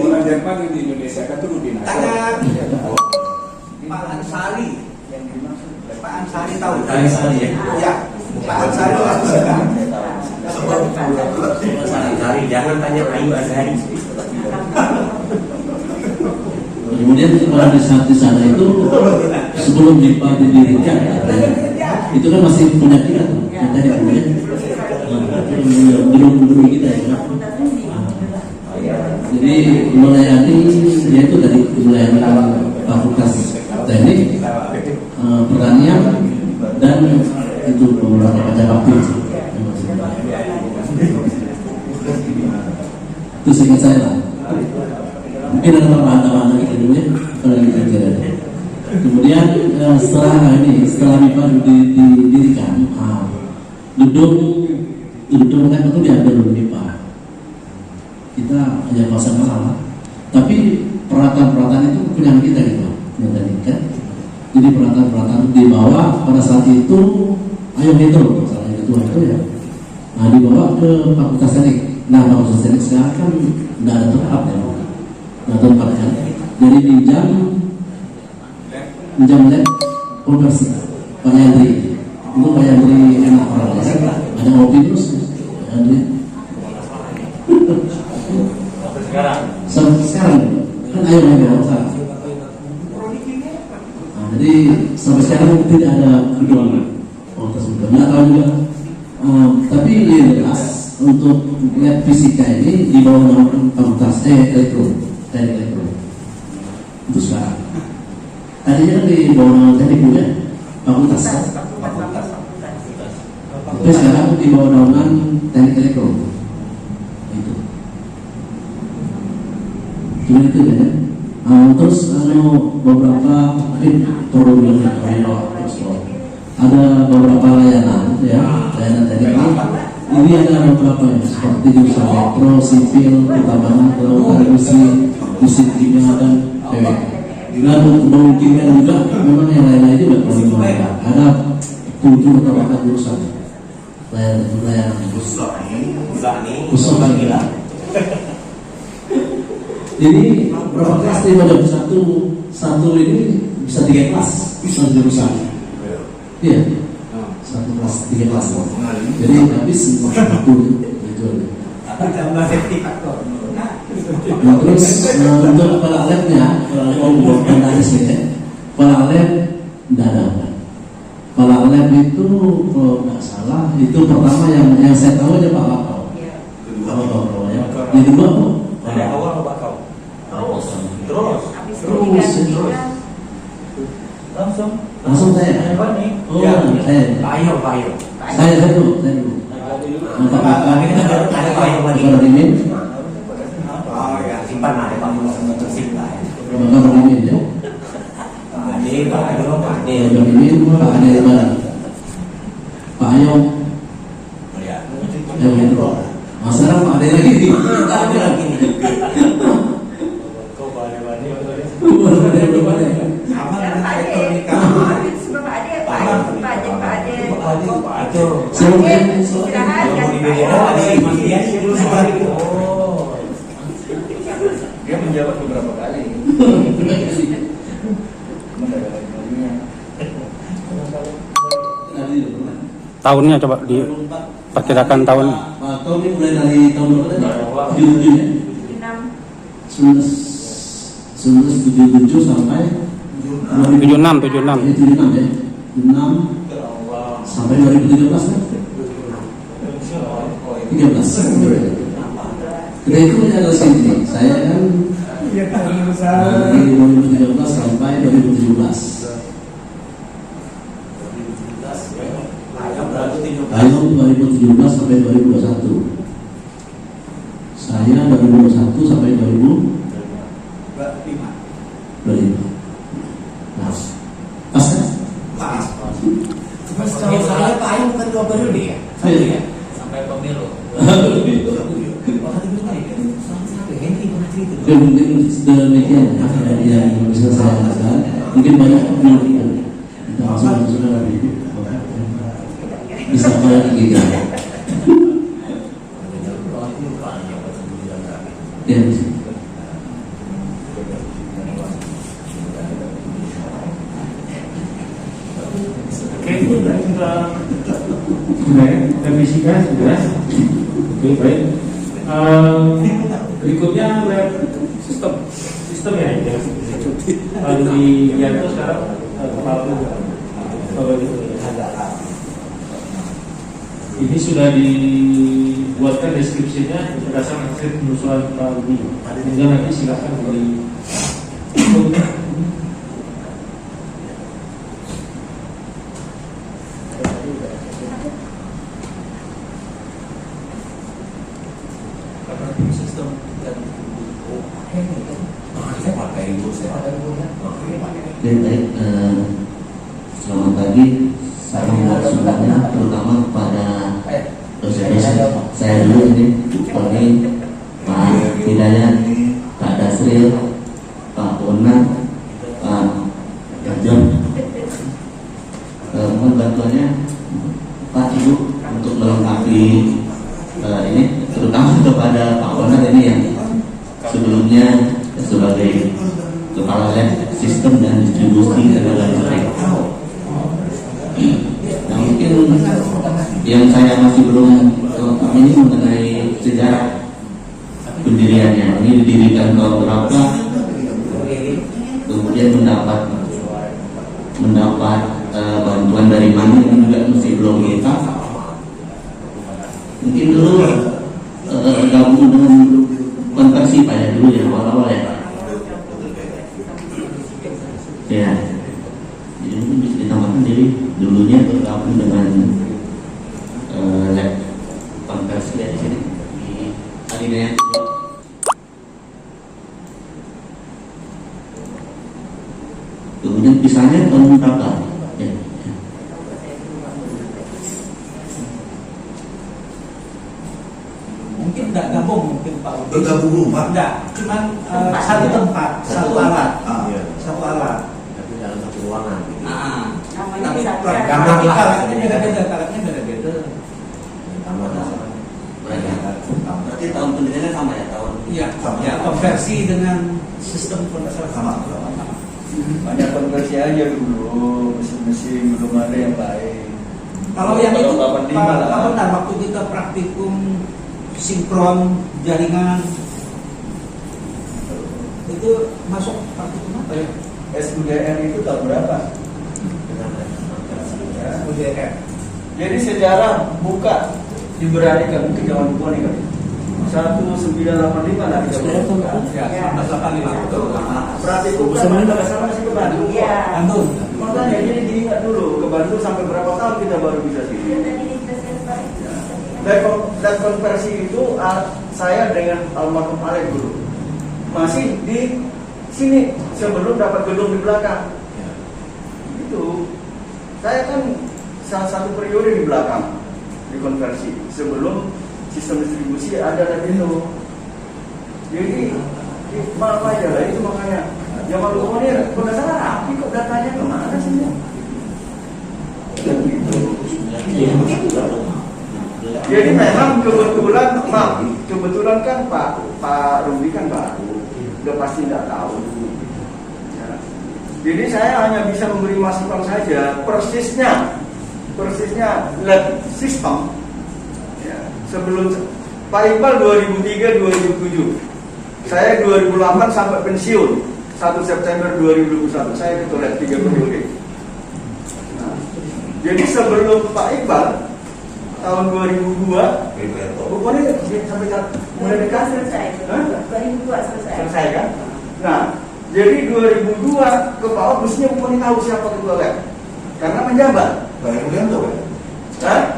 Orang Jerman di Indonesia kan tuh di Pak Ansari yang dimaksud. Pak Ansari tahu? Pak Ansari ya? Ya, Pak Ansari Ansari, jangan tanya Ayu Ansari. Kemudian pada saat di sana itu sebelum MIPA didirikan, itu kan masih punya kita tuh, yang tadi kemudian belum kita ya. Jadi melayani dia itu dari melayani fakultas teknik, pertanian dan itu beberapa macam waktu. Itu seingat saya lah. Mungkin ada tambahan kita dulu ya, kalau kita kira. Kemudian setelah MIPA didirikan, duduk kan itu diambil MIPA. Kita hanya masalah, tapi peralatan itu punya kita gitu, yang tadi kan. Jadi peralatan dibawa pada saat itu, ayo metro, masalah itu ya. Nah dibawa ke fakultas teknik. Nah fakultas teknik sekarang kan nggak ada tempat ya, nggak ada tempat kan. Jadi pinjam lab konversi Pak Yandri. Itu Pak Yandri enak orangnya, ada ngopi terus Pak Yandri. Sampai sekarang kan ayo nggak usah. Nah, jadi sampai sekarang tidak ada kedua tersebut. Nggak tahu juga. Tapi yang jelas untuk lab fisika ini di bawah naungan fakultas elektro. Itu sekarang. Tadinya kan di bawah naungan teknik juga fakultas. Tapi sekarang di bawah naungan teknik elektro. Itu ya. Terus beberapa program ada beberapa layanan ya, layanan teknik. Ini ada beberapa ya, seperti jurusan elektro, sipil, pertambangan, kelautan, mesin kimia dan PW. Dan memungkinkan juga memang yang lain-lain juga boleh. Ada 7 atau 8 jurusan layanan khusus gila. Jadi berapa kelas nih pada satu ini bisa 3 kelas, satu jurusan. Iya, satu kelas 3 kelas. Jadi habis waktu itu. Nah, terus untuk kepala labnya, kalau kepala lab tidak ada. Kepala lab itu kalau nggak salah itu pertama yang saya tahu aja Pak Bakau. Kedua ya. Yang kedua dari awal Pak Bakau. Terus langsung saya. Oh, saya. Saya dulu. Pak Bakau ini simpan ada Pak tersimpan. Bakau ini ya. Pak Ade mana? Pak Ayong. Masalah Pak Ade lagi. Dia menjabat beberapa kali. Tahunnya coba diperkirakan tahun. Tahun ini mulai dari tahun berapa tadi? 1977 sampai 76 ya. 76 sampai 2013 kan? 13. Kita itu adalah sini. Saya kan dari 2013 sampai 2017. Ayam 2017 sampai 2021. Saya 2021 sampai 2017. Pas. Pas kan? Pas. Cuma soalnya Pak Ayu bukan 2 periode ya? Iya. Sampai pemilu. Mungkin sedemikian yang bisa saya jelaskan. Mungkin banyak penelitian tentang saudara bisa balik gitu. Ya, bisa. Oke, sudah revisikan sudah. Oke, baik. Berikutnya lab sistem ya. Kalau di Yanto sekarang ini sudah dibuatkan deskripsinya berdasarkan hasil penelusuran Pak Rudi. Tinggal nanti silakan di Baik, selamat pagi. Saya membuat suratnya terutama kepada dosen-dosen saya dulu ini, Tony, Pak Hidayat, Pak Dasril, Pak Bona, Pak Gajah. Mohon bantuannya Pak Ibu untuk melengkapi ini, terutama kepada Pak Bona ini yang sebelumnya sebagai kepala lab sistem dan distribusi tenaga listrik. Nah, mungkin yang saya masih belum ini mengenai sejarah pendiriannya. Ini didirikan tahun berapa, kemudian mendapat bantuan dari mana, ini juga masih belum kita. Mungkin dulu gabung dengan konversi Pak ya, dulu ya, awal-awal ya. Ya, jadi mungkin bisa ditambahkan diri dulunya bergabung dengan lab konversi ya di sini di alinea. Kemudian pisahnya tahun berapa? Ya. Mungkin tidak gabung, mungkin Pak. Bergabung rumah? Tidak, cuma satu tempat, satu alat, satu alat. Tapi dalam satu ruangan. Tapi alatnya beda-beda, alatnya beda-beda. Berarti tahun pendiriannya sama ya, tahun? Iya, ya konversi dengan sistem konversi sama. Banyak konversi aja dulu, mesin-mesin belum ada yang baik. Kalau yang itu, Pak lah. benar, waktu kita praktikum sinkron jaringan itu masuk praktikum apa ya? SUDR itu tahun berapa? SUDR. Jadi sejarah buka diberanikan mungkin zaman buka nih kan. 1985 lah kita buka. Ya, 1985 betul. Berarti bukan pada sana masih ke Bandung. Iya. Bandung. Makanya jadi diingat dulu ke Bandung sampai berapa tahun kita baru bisa sini. Dan konversi itu saya dengan almarhum Alek dulu masih di sini sebelum dapat gedung di belakang. Itu saya kan salah satu periode di belakang di konversi sebelum sistem distribusi ada lagi itu. Jadi maaf aja lah itu makanya zaman dulu ini berdasarkan rapi kok datanya kemana sih? Jadi memang kebetulan kan Pak Rudi kan baru, udah pasti tidak tahu. Ya. Jadi saya hanya bisa memberi masukan saja persisnya lab sistem. Ya. Sebelum Pak Iqbal 2003-2007, saya 2008 sampai pensiun 1 September 2021 saya ketua lab 3 periode. Nah, jadi sebelum Pak Iqbal tahun 2002 bukannya sampai mulai dekat selesai. 2002 selesai kan? Nah, jadi 2002 ke bawah mestinya bukannya tahu siapa ketua lab karena menjabat. Pak Herulianto kan? Hah?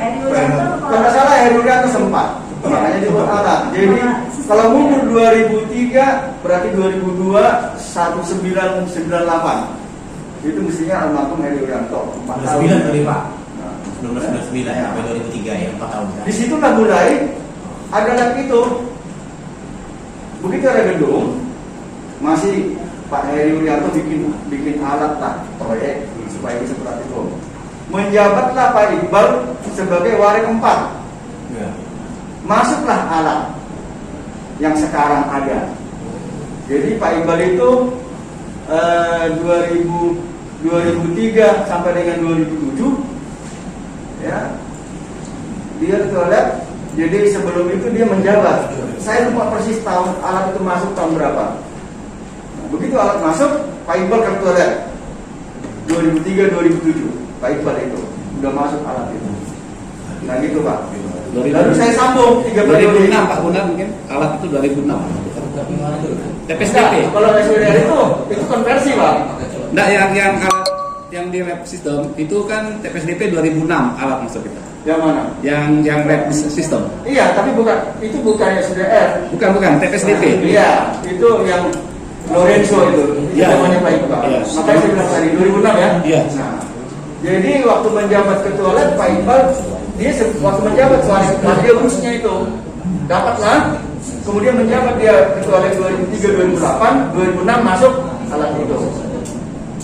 Kalau nggak salah Herulianto sempat. makanya dibuat alat. Jadi kalau mundur 2003 berarti 2002 1998 itu mestinya almarhum Heri Wirianto 4 tahun. 1999 tadi Pak. 1999 sampai 2003 ya 4 tahun. Di situlah mulai ada lab itu. Begitu ada gedung, masih Pak Heri Wirianto bikin alat lah proyek supaya bisa praktikum. Menjabatlah Pak Iqbal sebagai waris 4. Ya. Masuklah alat yang sekarang ada. Jadi Pak Iqbal itu 2003 sampai dengan 2007 ya dia ketua lab. Jadi sebelum itu dia menjabat. Saya lupa persis tahun alat itu masuk tahun berapa. Nah, begitu alat masuk, Pak Iqbal ketua lab 2003-2007. Pak Iqbal itu udah masuk alat itu. Nah gitu Pak. Lalu saya sambung 3 periode. 2006 Pak Gunar mungkin alat itu 2006. TPSDP. Kalau SWDR itu konversi Pak. Enggak, yang alat yang di lab system itu kan TPSDP 2006 alat masuk kita. Yang mana? Yang lab system. Iya, tapi itu bukan SWDR. Bukan TPSDP. Iya, itu yang Lorenzo itu. Iya. Namanya Pak Iqbal. Iya. Makanya saya bilang tadi 2006 ya. Iya. Nah, jadi waktu menjabat ketua lab Pak Iqbal dia waktu menjabat dia urusnya itu dapatlah, kemudian menjabat dia ketua lab 2003 2008 2006 masuk alat itu.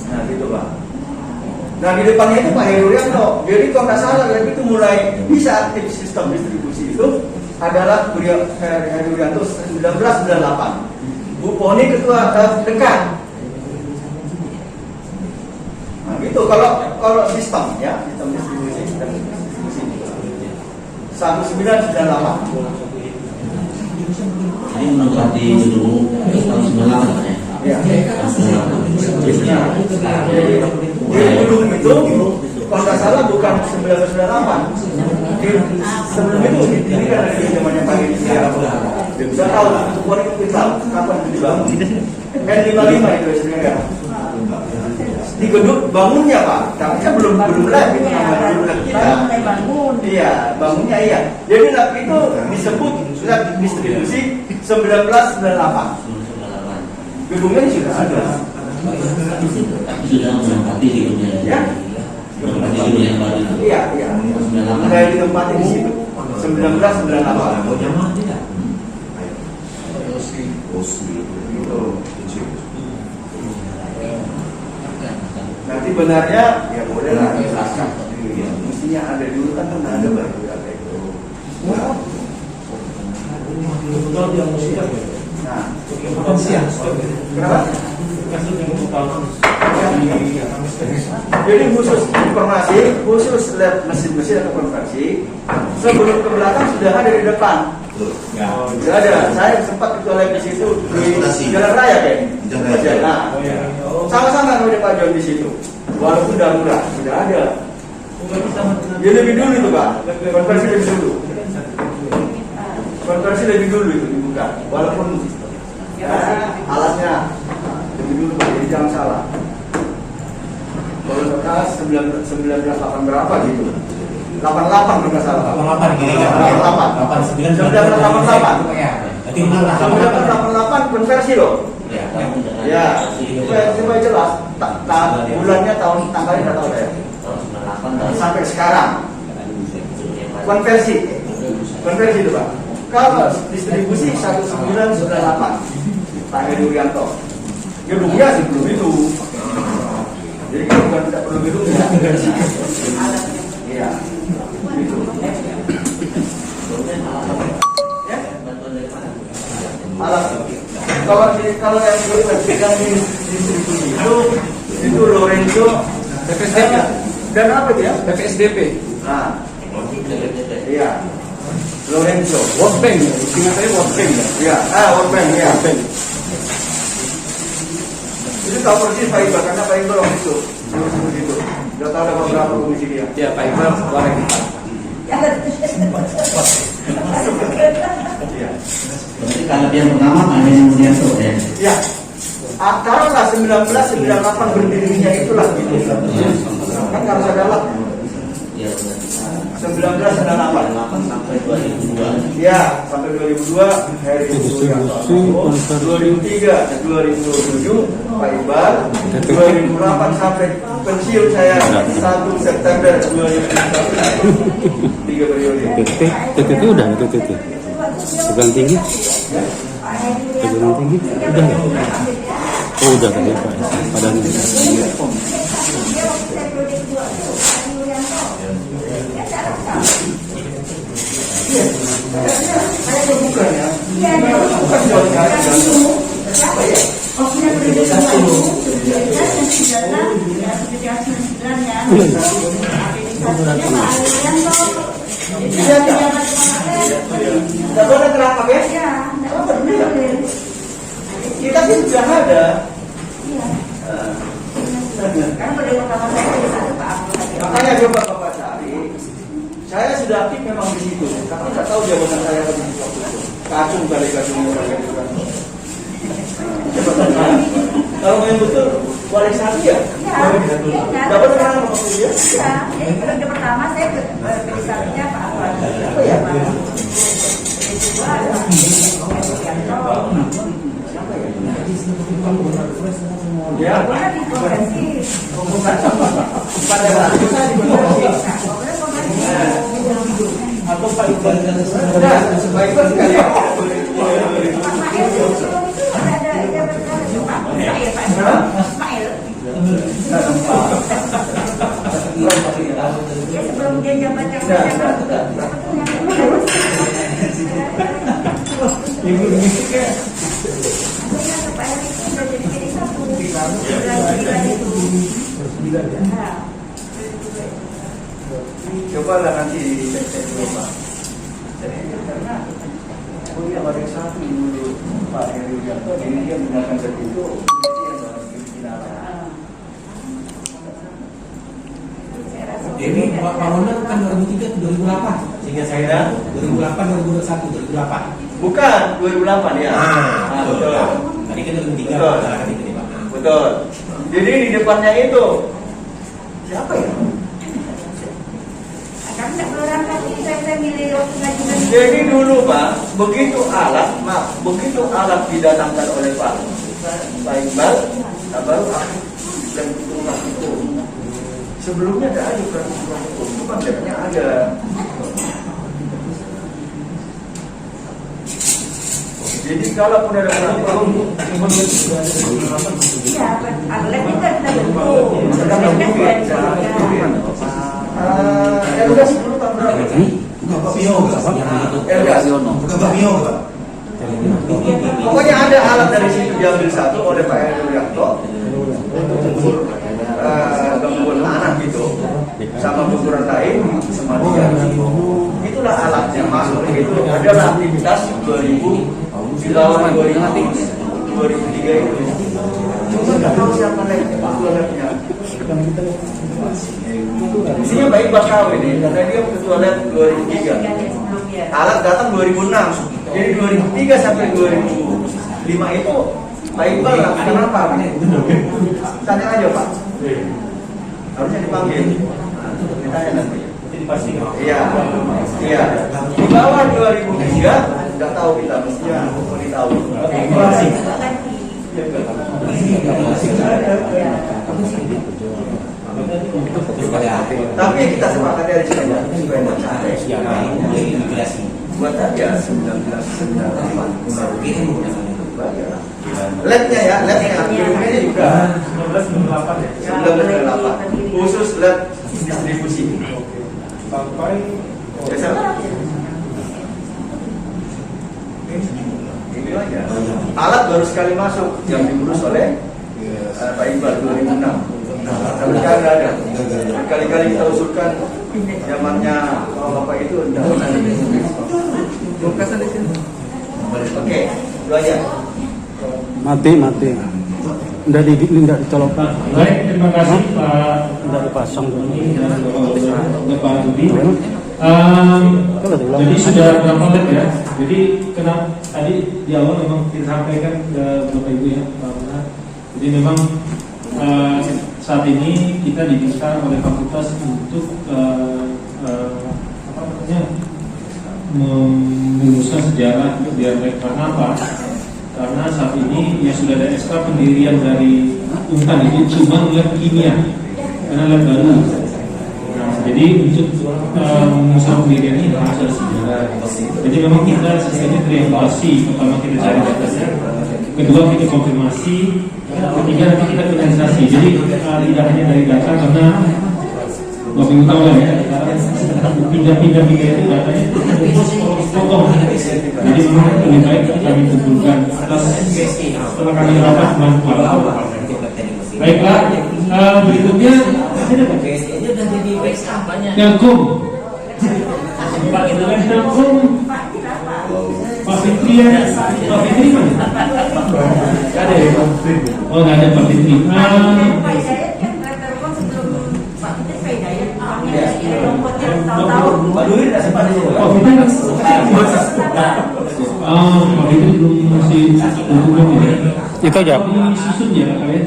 Nah gitu Pak. Nah di depannya itu Pak Heri Wirianto. Jadi kalau nggak salah lab itu mulai bisa aktif sistem distribusi itu adalah Heri Wirianto 1998. Bu Poni ketua dekan. Nah gitu kalau sistem ya, sistem distribusi dan distribusi 1998. Ini menempati dulu tahun 98 ya. Ya. Jadi gedung itu kalau nggak salah bukan 1998. Sebelum itu ini kan ada di zamannya Pak Edi. Sudah tahu untuk Poni kita kapan dibangun. N55 itu sebenarnya. Di gedung bangunnya Pak, tapi kan belum lab itu namanya lab kita. Iya, bangunnya iya. Jadi lab itu disebut lab distribusi 1998. Gedungnya sudah ada. Sudah menempati di dunia. Ya. Menempati di dunia yang baru. Iya. Saya ditempati di situ 1998. Nanti benarnya ya boleh lah dijelaskan. Mestinya ada dulu kan ada baru ada itu. Nah, kenapa? Jadi khusus informasi, khusus lab mesin-mesin atau konversi, sebelum ke belakang sudah ada di depan. Sudah ada. Saya sempat ketua lab di situ di Jalan Raya kayaknya. Nah, sama-sama dengan Pak John di situ. Walaupun darurat sudah ada. Ya lebih dulu itu Pak. Konversi lebih dulu. Konversi lebih dulu itu dibuka. Walaupun alatnya lebih dulu Pak. Jadi jangan salah. Kalau nggak 1908 berapa gitu. 88 kalau nggak salah. 88 gini. 88. 1988. 1988 konversi loh. Ya, supaya jelas. Bulannya tahun tanggalnya nggak tahu saya. Sampai sekarang. Konversi itu Pak. Kalau distribusi 1998 Pak Heri Wirianto. Gedungnya sebelum itu. Jadi kita bukan tidak perlu gedungnya. Iya. Gitu. Ya? Alat. Kalau yang distribusi itu Lorenzo TPSDP. Dan apa dia? TPSDP. Nah. Iya. Lorenzo. World Bank. Ingat saya World Bank ya. Iya. World Bank ya. Itu tahu persis Pak Iqbal karena Pak Iqbal waktu itu begitu. Sudah tahu ada beberapa komisi dia. Ya Pak Iqbal kemarin. Berarti kalau yang pertama Pak Heri Wirianto ya. Ya. Taruhlah 1998 berdirinya itulah gitu. Kan harus ada alat. Iya. 1998 sampai 2002. Ya, sampai 2002 Heri Suryanto. 2003 2007 Pak Iqbal. 2008 sampai pensiun saya 1 September 2001. 3 periode. TTT udah TTT. Tegangan tinggi. Tegangan tinggi udah. Oh udah tadi Pak. Padahal Bukan ya? Bukan siapa ya? Tidak boleh terangkap ya? Kita sih sudah ada. Makanya coba Bapak cari. Saya sudah aktif memang di situ, tapi nggak tahu jabatan saya apa di situ. Kacung kali kacungnya saya juga. Coba tanya. Kalau yang betul wali satu ya? Dapat kenal sama dia? Iya. Jadi periode pertama saya ke satunya Pak Ahmad. Apa ya Pak? Ya, di konvensi. pada saat itu saya di atau Pak Iqbal Pak Iqbal sekali ya. Sebelum dia jabat coba lah nanti cek dulu Pak. Jadi karena punya pada satu dulu Pak Heri Suryanto, ini dia menggunakan itu Ini Pak Ronald kan 2003 ke 2008 sehingga saya 2008 2001 2008 bukan 2008 ya. Betul. Tadi kan 2003 betul. Jadi di depannya itu siapa ya? Kami tak berangkat ini saya milih ngajukan. Jadi dulu Pak, begitu alat didatangkan oleh Pak Iqbal, baru aku dan tulang itu. Sebelumnya ada aja tulang itu, cuma bedanya ada. Jadi kalaupun ada tulang itu, iya, alat itu kan kita bentuk. udah 10 tahun berapa? Bukan Pak Pio, bukan Pak Pio, Pak. Pokoknya ada alat dari situ diambil satu oleh Pak Heri Suryanto untuk ukur gangguan tanah gitu, sama ukuran lain sama dia. Itulah alatnya masuk itu adalah aktivitas 2000 di lawan 2003 itu. Cuma nggak tahu siapa labnya. Isinya Pak Iqbal tahu ini karena dia ketua lab 2003. Alat datang 2006. Jadi 2003 sampai 2005 itu Pak Iqbal lakukan apa? Tanya aja Pak. Harusnya dipanggil. Ditanya nanti. Iya. Di bawah 2003 nggak tahu kita mestinya mau tahu. Tapi kita sepakat dari supaya buat aja 1998 labnya ya, labnya juga 1998 khusus lab distribusi sampai ini aja. Alat baru sekali masuk yang diurus oleh Pak Iqbal 2006. Sampai sekarang nggak ada. Kali-kali kita usulkan zamannya Bapak itu Oke, itu aja. Mati. Nggak dicolokkan. Baik, terima kasih Pak. Nggak dipasang dulu. Pak Budi. Jadi sudah berapa lab ya? Jadi tadi di awal memang kita sampaikan ke Bapak Ibu ya, Pak Benar. Jadi memang saat ini kita diminta oleh fakultas untuk merumuskan sejarah biar baik. Karena apa? Karena saat ini yang sudah ada SK pendirian dari Untan itu cuma lab kimia, karena lab baru. Nah, jadi untuk merumuskan pendirian ini harus ada sejarah. Jadi memang kita sistemnya triangulasi. Pertama kita cari datanya, kedua kita konfirmasi, ketiga nanti kita finalisasi. Jadi tidak hanya dari data, karena Bapak Ibu tahu ya, pindah-pindah itu datanya potong. Jadi memang lebih baik kami kumpulkan setelah kami rapat manfaat. Baiklah, berikutnya Telkom. Telkom Pak Fitri ya, Pak Fitri mana? Ada ya Pak Fitri. Oh nggak ada Pak Fitri. Pak Dwi tidak sempat di sini. Oh Fitri kan? Pak Fitri belum masih belum ya. Itu aja. Ini susun ya kalian.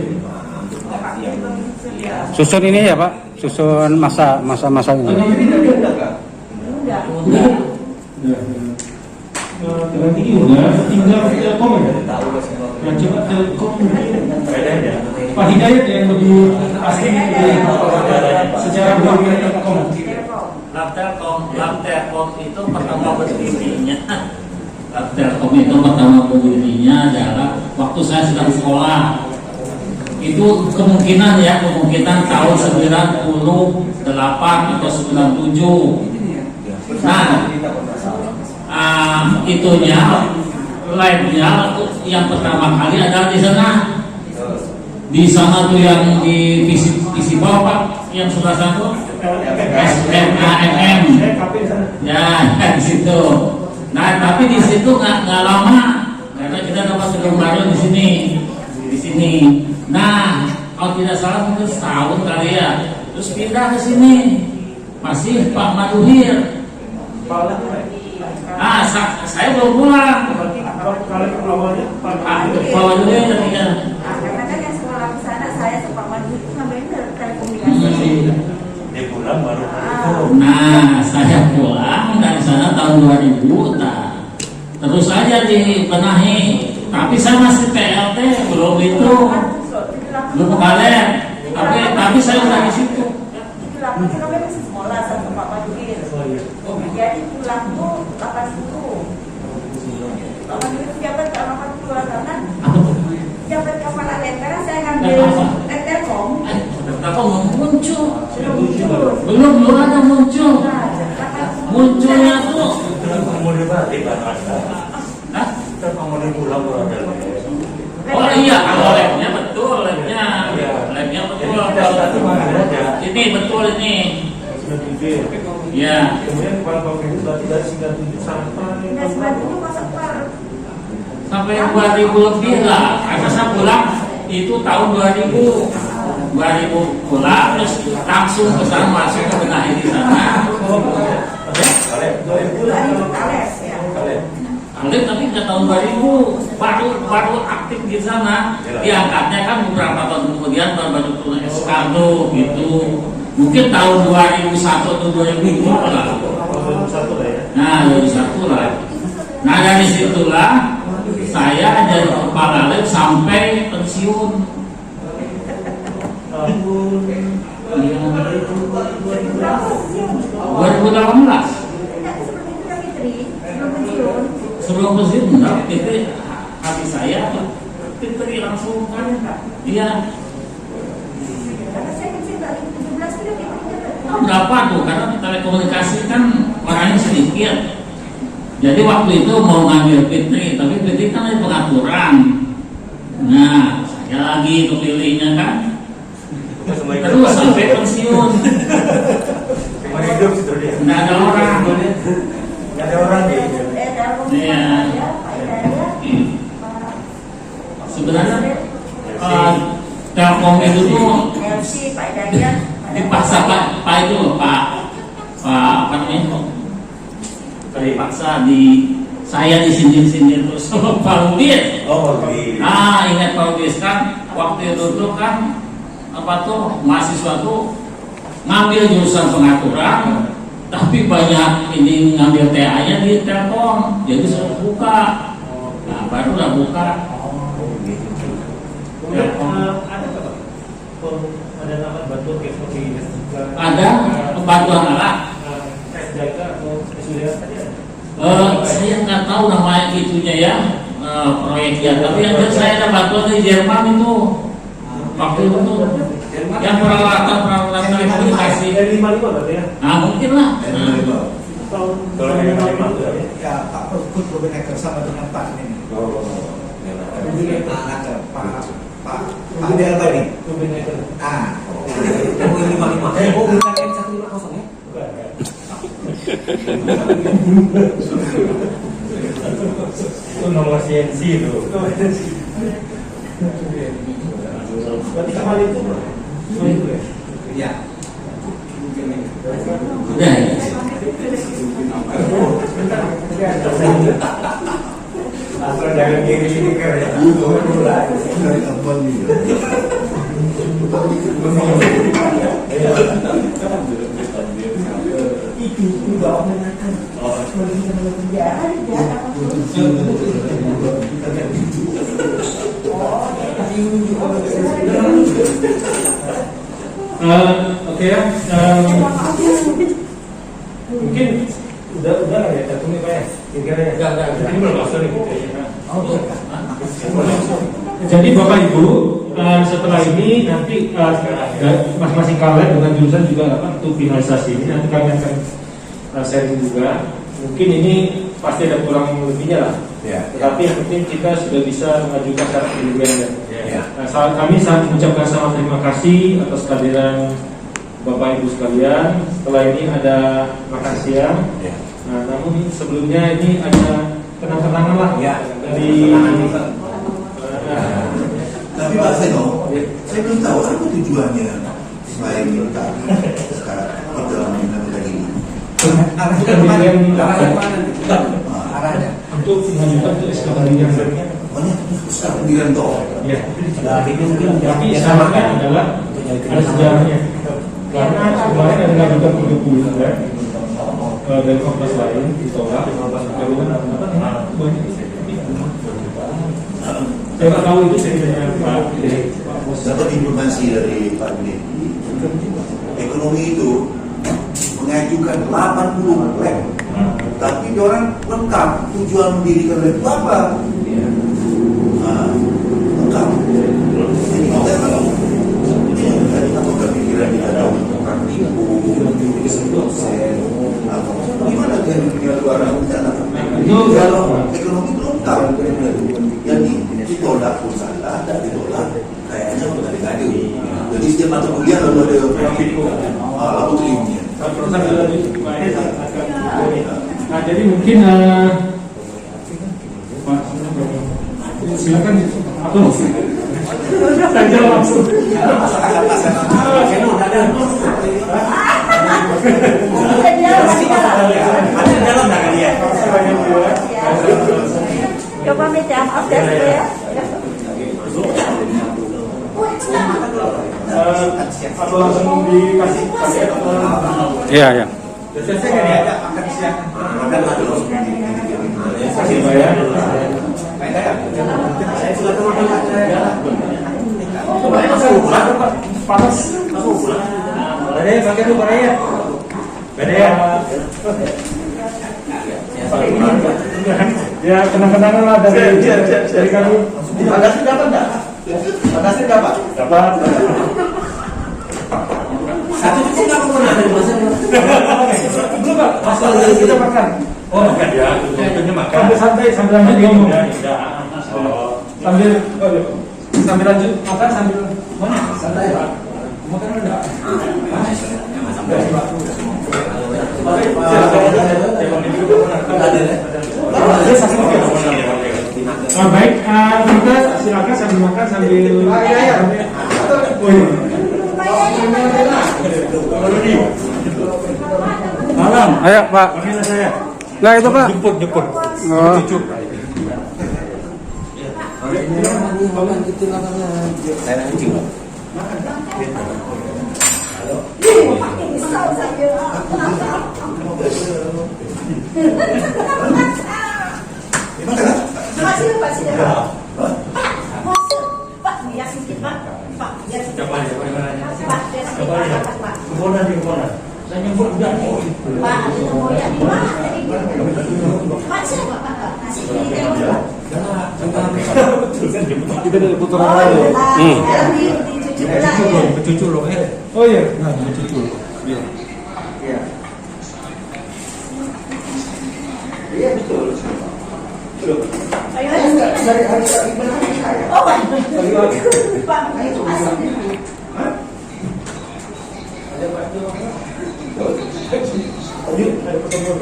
Susun ini ya Pak, susun masa-masanya. Nanti udah tinggal Telkom ya. Nah coba Telkom Pak Hidayat yang lebih asli secara budaya Telkom. Lab Telkom itu pertama berdirinya. Lab Telkom itu pertama berdirinya adalah waktu saya sedang sekolah. Itu kemungkinan tahun 98 atau 97. Nah, itunya labnya yang pertama kali adalah di sana. Di sana tuh yang di visi bawah Pak, yang sebelah sana SMAMM. Ya, di situ. Nah, tapi di situ nggak lama karena kita dapat gedung baru di sini. Nah, kalau tidak salah mungkin setahun kali ya. Terus pindah ke sini. Masih Pak Maduhir. Saya belum pulang. Pak Maduhir ya. Karena kan yang sekolah di sana saya Pak Maduhir itu ngambilnya telekomunikasi. Dia pulang baru. Nah, saya pulang dari sana tahun 2000. Nah, terus saja dibenahi. Tapi saya masih PLT, belum itu. Belum balik. Tapi saya udah di situ. Pulang itu kami masih sekolah sama Pak Maduhir. Jadi pulang tuh 80. Pak Maduhir jabat ke 80 karena jabat kepala lab karena saya ngambil Telkom. Telkom muncul. Belum ada muncul. Munculnya tuh. Oh iya, kalau labnya betul, labnya betul. Ini betul ini. Ya. Kemudian kepala bank itu berarti dari 97 sampai 2000 lebih lah. Karena saya pulang itu tahun 2000 pulang terus langsung ke sana, masuk ke benahi di sana. Alif tapi nggak tahun 2000 baru aktif di sana. Diangkatnya kan beberapa tahun kemudian baru turun SK gitu. Mungkin tahun 2001 atau 2002 lah. Nah 2001 lah. Nah dari situlah saya jadi kepala lab sampai pensiun. 2018. Sebelum pensiun enggak, Fitri hati saya Fitri langsung kan dia berapa tuh, karena telekomunikasi kan orangnya sedikit. Jadi waktu itu mau ngambil Fitri, tapi Fitri kan ada pengaturan. Nah, saya lagi kepilihnya kan. Terus sampai pensiun. Nggak ada orang. Nggak ada orang di. Iya. Sebenarnya Telkom itu tuh dipaksa Pak itu Pak apa namanya? Dipaksa saya disindir-sindir terus sama Pak Rubis. Oh, Rubis. Ingat Pak Rubis kan waktu itu tuh kan mahasiswa tuh ngambil jurusan pengaturan tapi banyak ini ngambil TA-nya di Telkom, jadi saya buka, nah baru lah buka. Ada nggak Pak? Ada nama bantuan kayak seperti Ada bantuan alat. tes jaga atau SUDA tadi ada? Saya nggak tahu nama itunya ya, proyeknya. Tapi yang jelas saya ada bantuan dari Jerman itu. Waktu itu yang peralatan komunikasi. Dari 55 berarti ya? Nah mungkin lah. Tahun 55 ya? Ya Pak Perkut Probeneker sama dengan Pak ini. Pak Delba ini. Probeneker. Yang 55. Oh bukan yang 150 ya? Itu nomor CNC itu. Berarti kamar itu semua itu ya? Iya. Udah ya. Asal jangan kiri sini ya. Itu bawa menakan. Oke ya. Mungkin udah lah ya, catungnya Pak ya. Kira-kira ya. Ini belum masuk nih kita ya. Jadi Bapak Ibu, setelah ini nanti masing-masing kalian dengan jurusan juga untuk finalisasi ini nanti kami akan sharing juga. Mungkin ini pasti ada kurang lebihnya lah. Tetapi yang penting kita sudah bisa mengajukan syarat pendidikan. Kami sangat mengucapkan selamat terima kasih atas kehadiran Bapak Ibu sekalian. Setelah ini ada makan siang. Nah, namun sebelumnya ini ada kenang-kenangan lah dari. Tapi Pak Seno, saya belum tahu apa tujuannya selain kita sekarang kita mengenai ini. Arahnya untuk mengajukan ke SK Pendirian. Banyak SK Pendirian toh. Ya. Tapi syaratnya adalah ada sejarahnya. Karena kemarin ada mengajukan 30 ya. Dari fakultas lain ditolak. Saya nggak tahu itu ceritanya Pak. Dapat informasi dari Pak Budi. Ekonomi itu mengajukan 80 lab, tapi orang lengkap tujuan mendirikan lab itu apa? Lengkap. Jadi kita kalau tadi apa kepikiran kita tahu praktikum, dosen, atau gimana kan dunia luar itu kalau ekonomi itu lengkap. Jadi ditolak pun salah, tidak ditolak kayaknya udah dikade. Jadi setiap mata kuliah lalu ada praktikum, lalu ilmunya. Nah, jadi mungkin silakan atau saja langsung. Coba minta maaf ya. Atau langsung dikasih Iya, ya. selesai kan ya? Makan siang. Makan lagi langsung kasih bayar. Saya sudah makan saya. Panas. Ada yang pakai tuh ya? Ada ya? Ya kenang-kenangan lah dari kami. Bagasi dapat enggak? Bagasi dapat? Dapat. Satu kecil nggak pernah ada masa. Belum Pak, masalah kita makan. Oh makan ya, itu makan. Sambil santai, sambil lanjut ngomong. Sambil lanjut makan sambil mana? Santai Pak. Makan ada. Baik, kita silakan sambil makan sambil. Malam. Ayo Pak. Panggil saya. Nah itu Pak. Jemput. Oh. Cucu. Saya kucing. Halo. Masih Pak, sini Pak. Masuk. Pak, biar sedikit Pak. Pak, biar sedikit. Pak, biar sedikit Pak. Kebonan di kebonan. Saya nyebut udah nih. Pak, ada kemudian di mana tadi? Pak, siapa Pak? Nasi ini kan. Kita dari putaran Oh, lain. sekarang dicuci ulang ya. Cucu loh ya. Oh iya, nah cucu. Biar. Iya. Iya betul. Ayo, Dari hari saya. oh, Pak, itu asal. Tadi ada pertemuan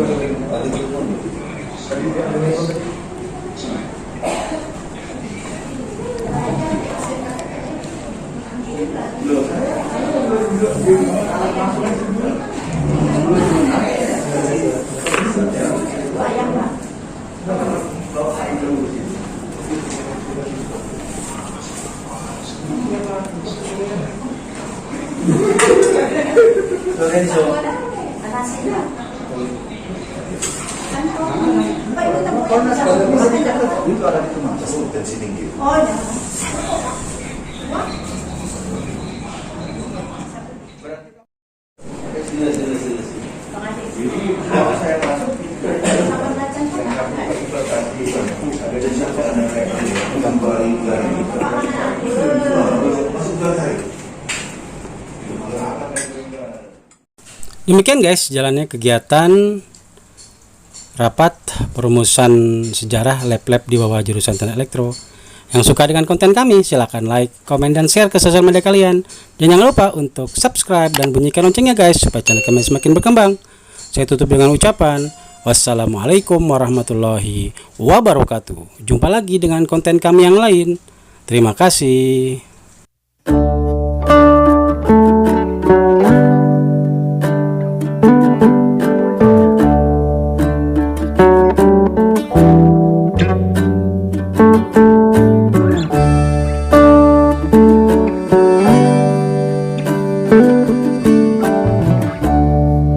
Bayang Pak. Lorenzo. Nasi Pak. Pak, itu temunya Itu ada di rumah, tensi tinggi. Oh, ya. Kalau saya masuk Demikian guys jalannya kegiatan rapat perumusan sejarah lab-lab di bawah jurusan Teknik Elektro. Yang suka dengan konten kami silahkan like, komen, dan share ke sosial media kalian. Dan jangan lupa untuk subscribe dan bunyikan loncengnya guys supaya channel kami semakin berkembang. Saya tutup dengan ucapan wassalamualaikum warahmatullahi wabarakatuh. Jumpa lagi dengan konten kami yang lain. Terima kasih.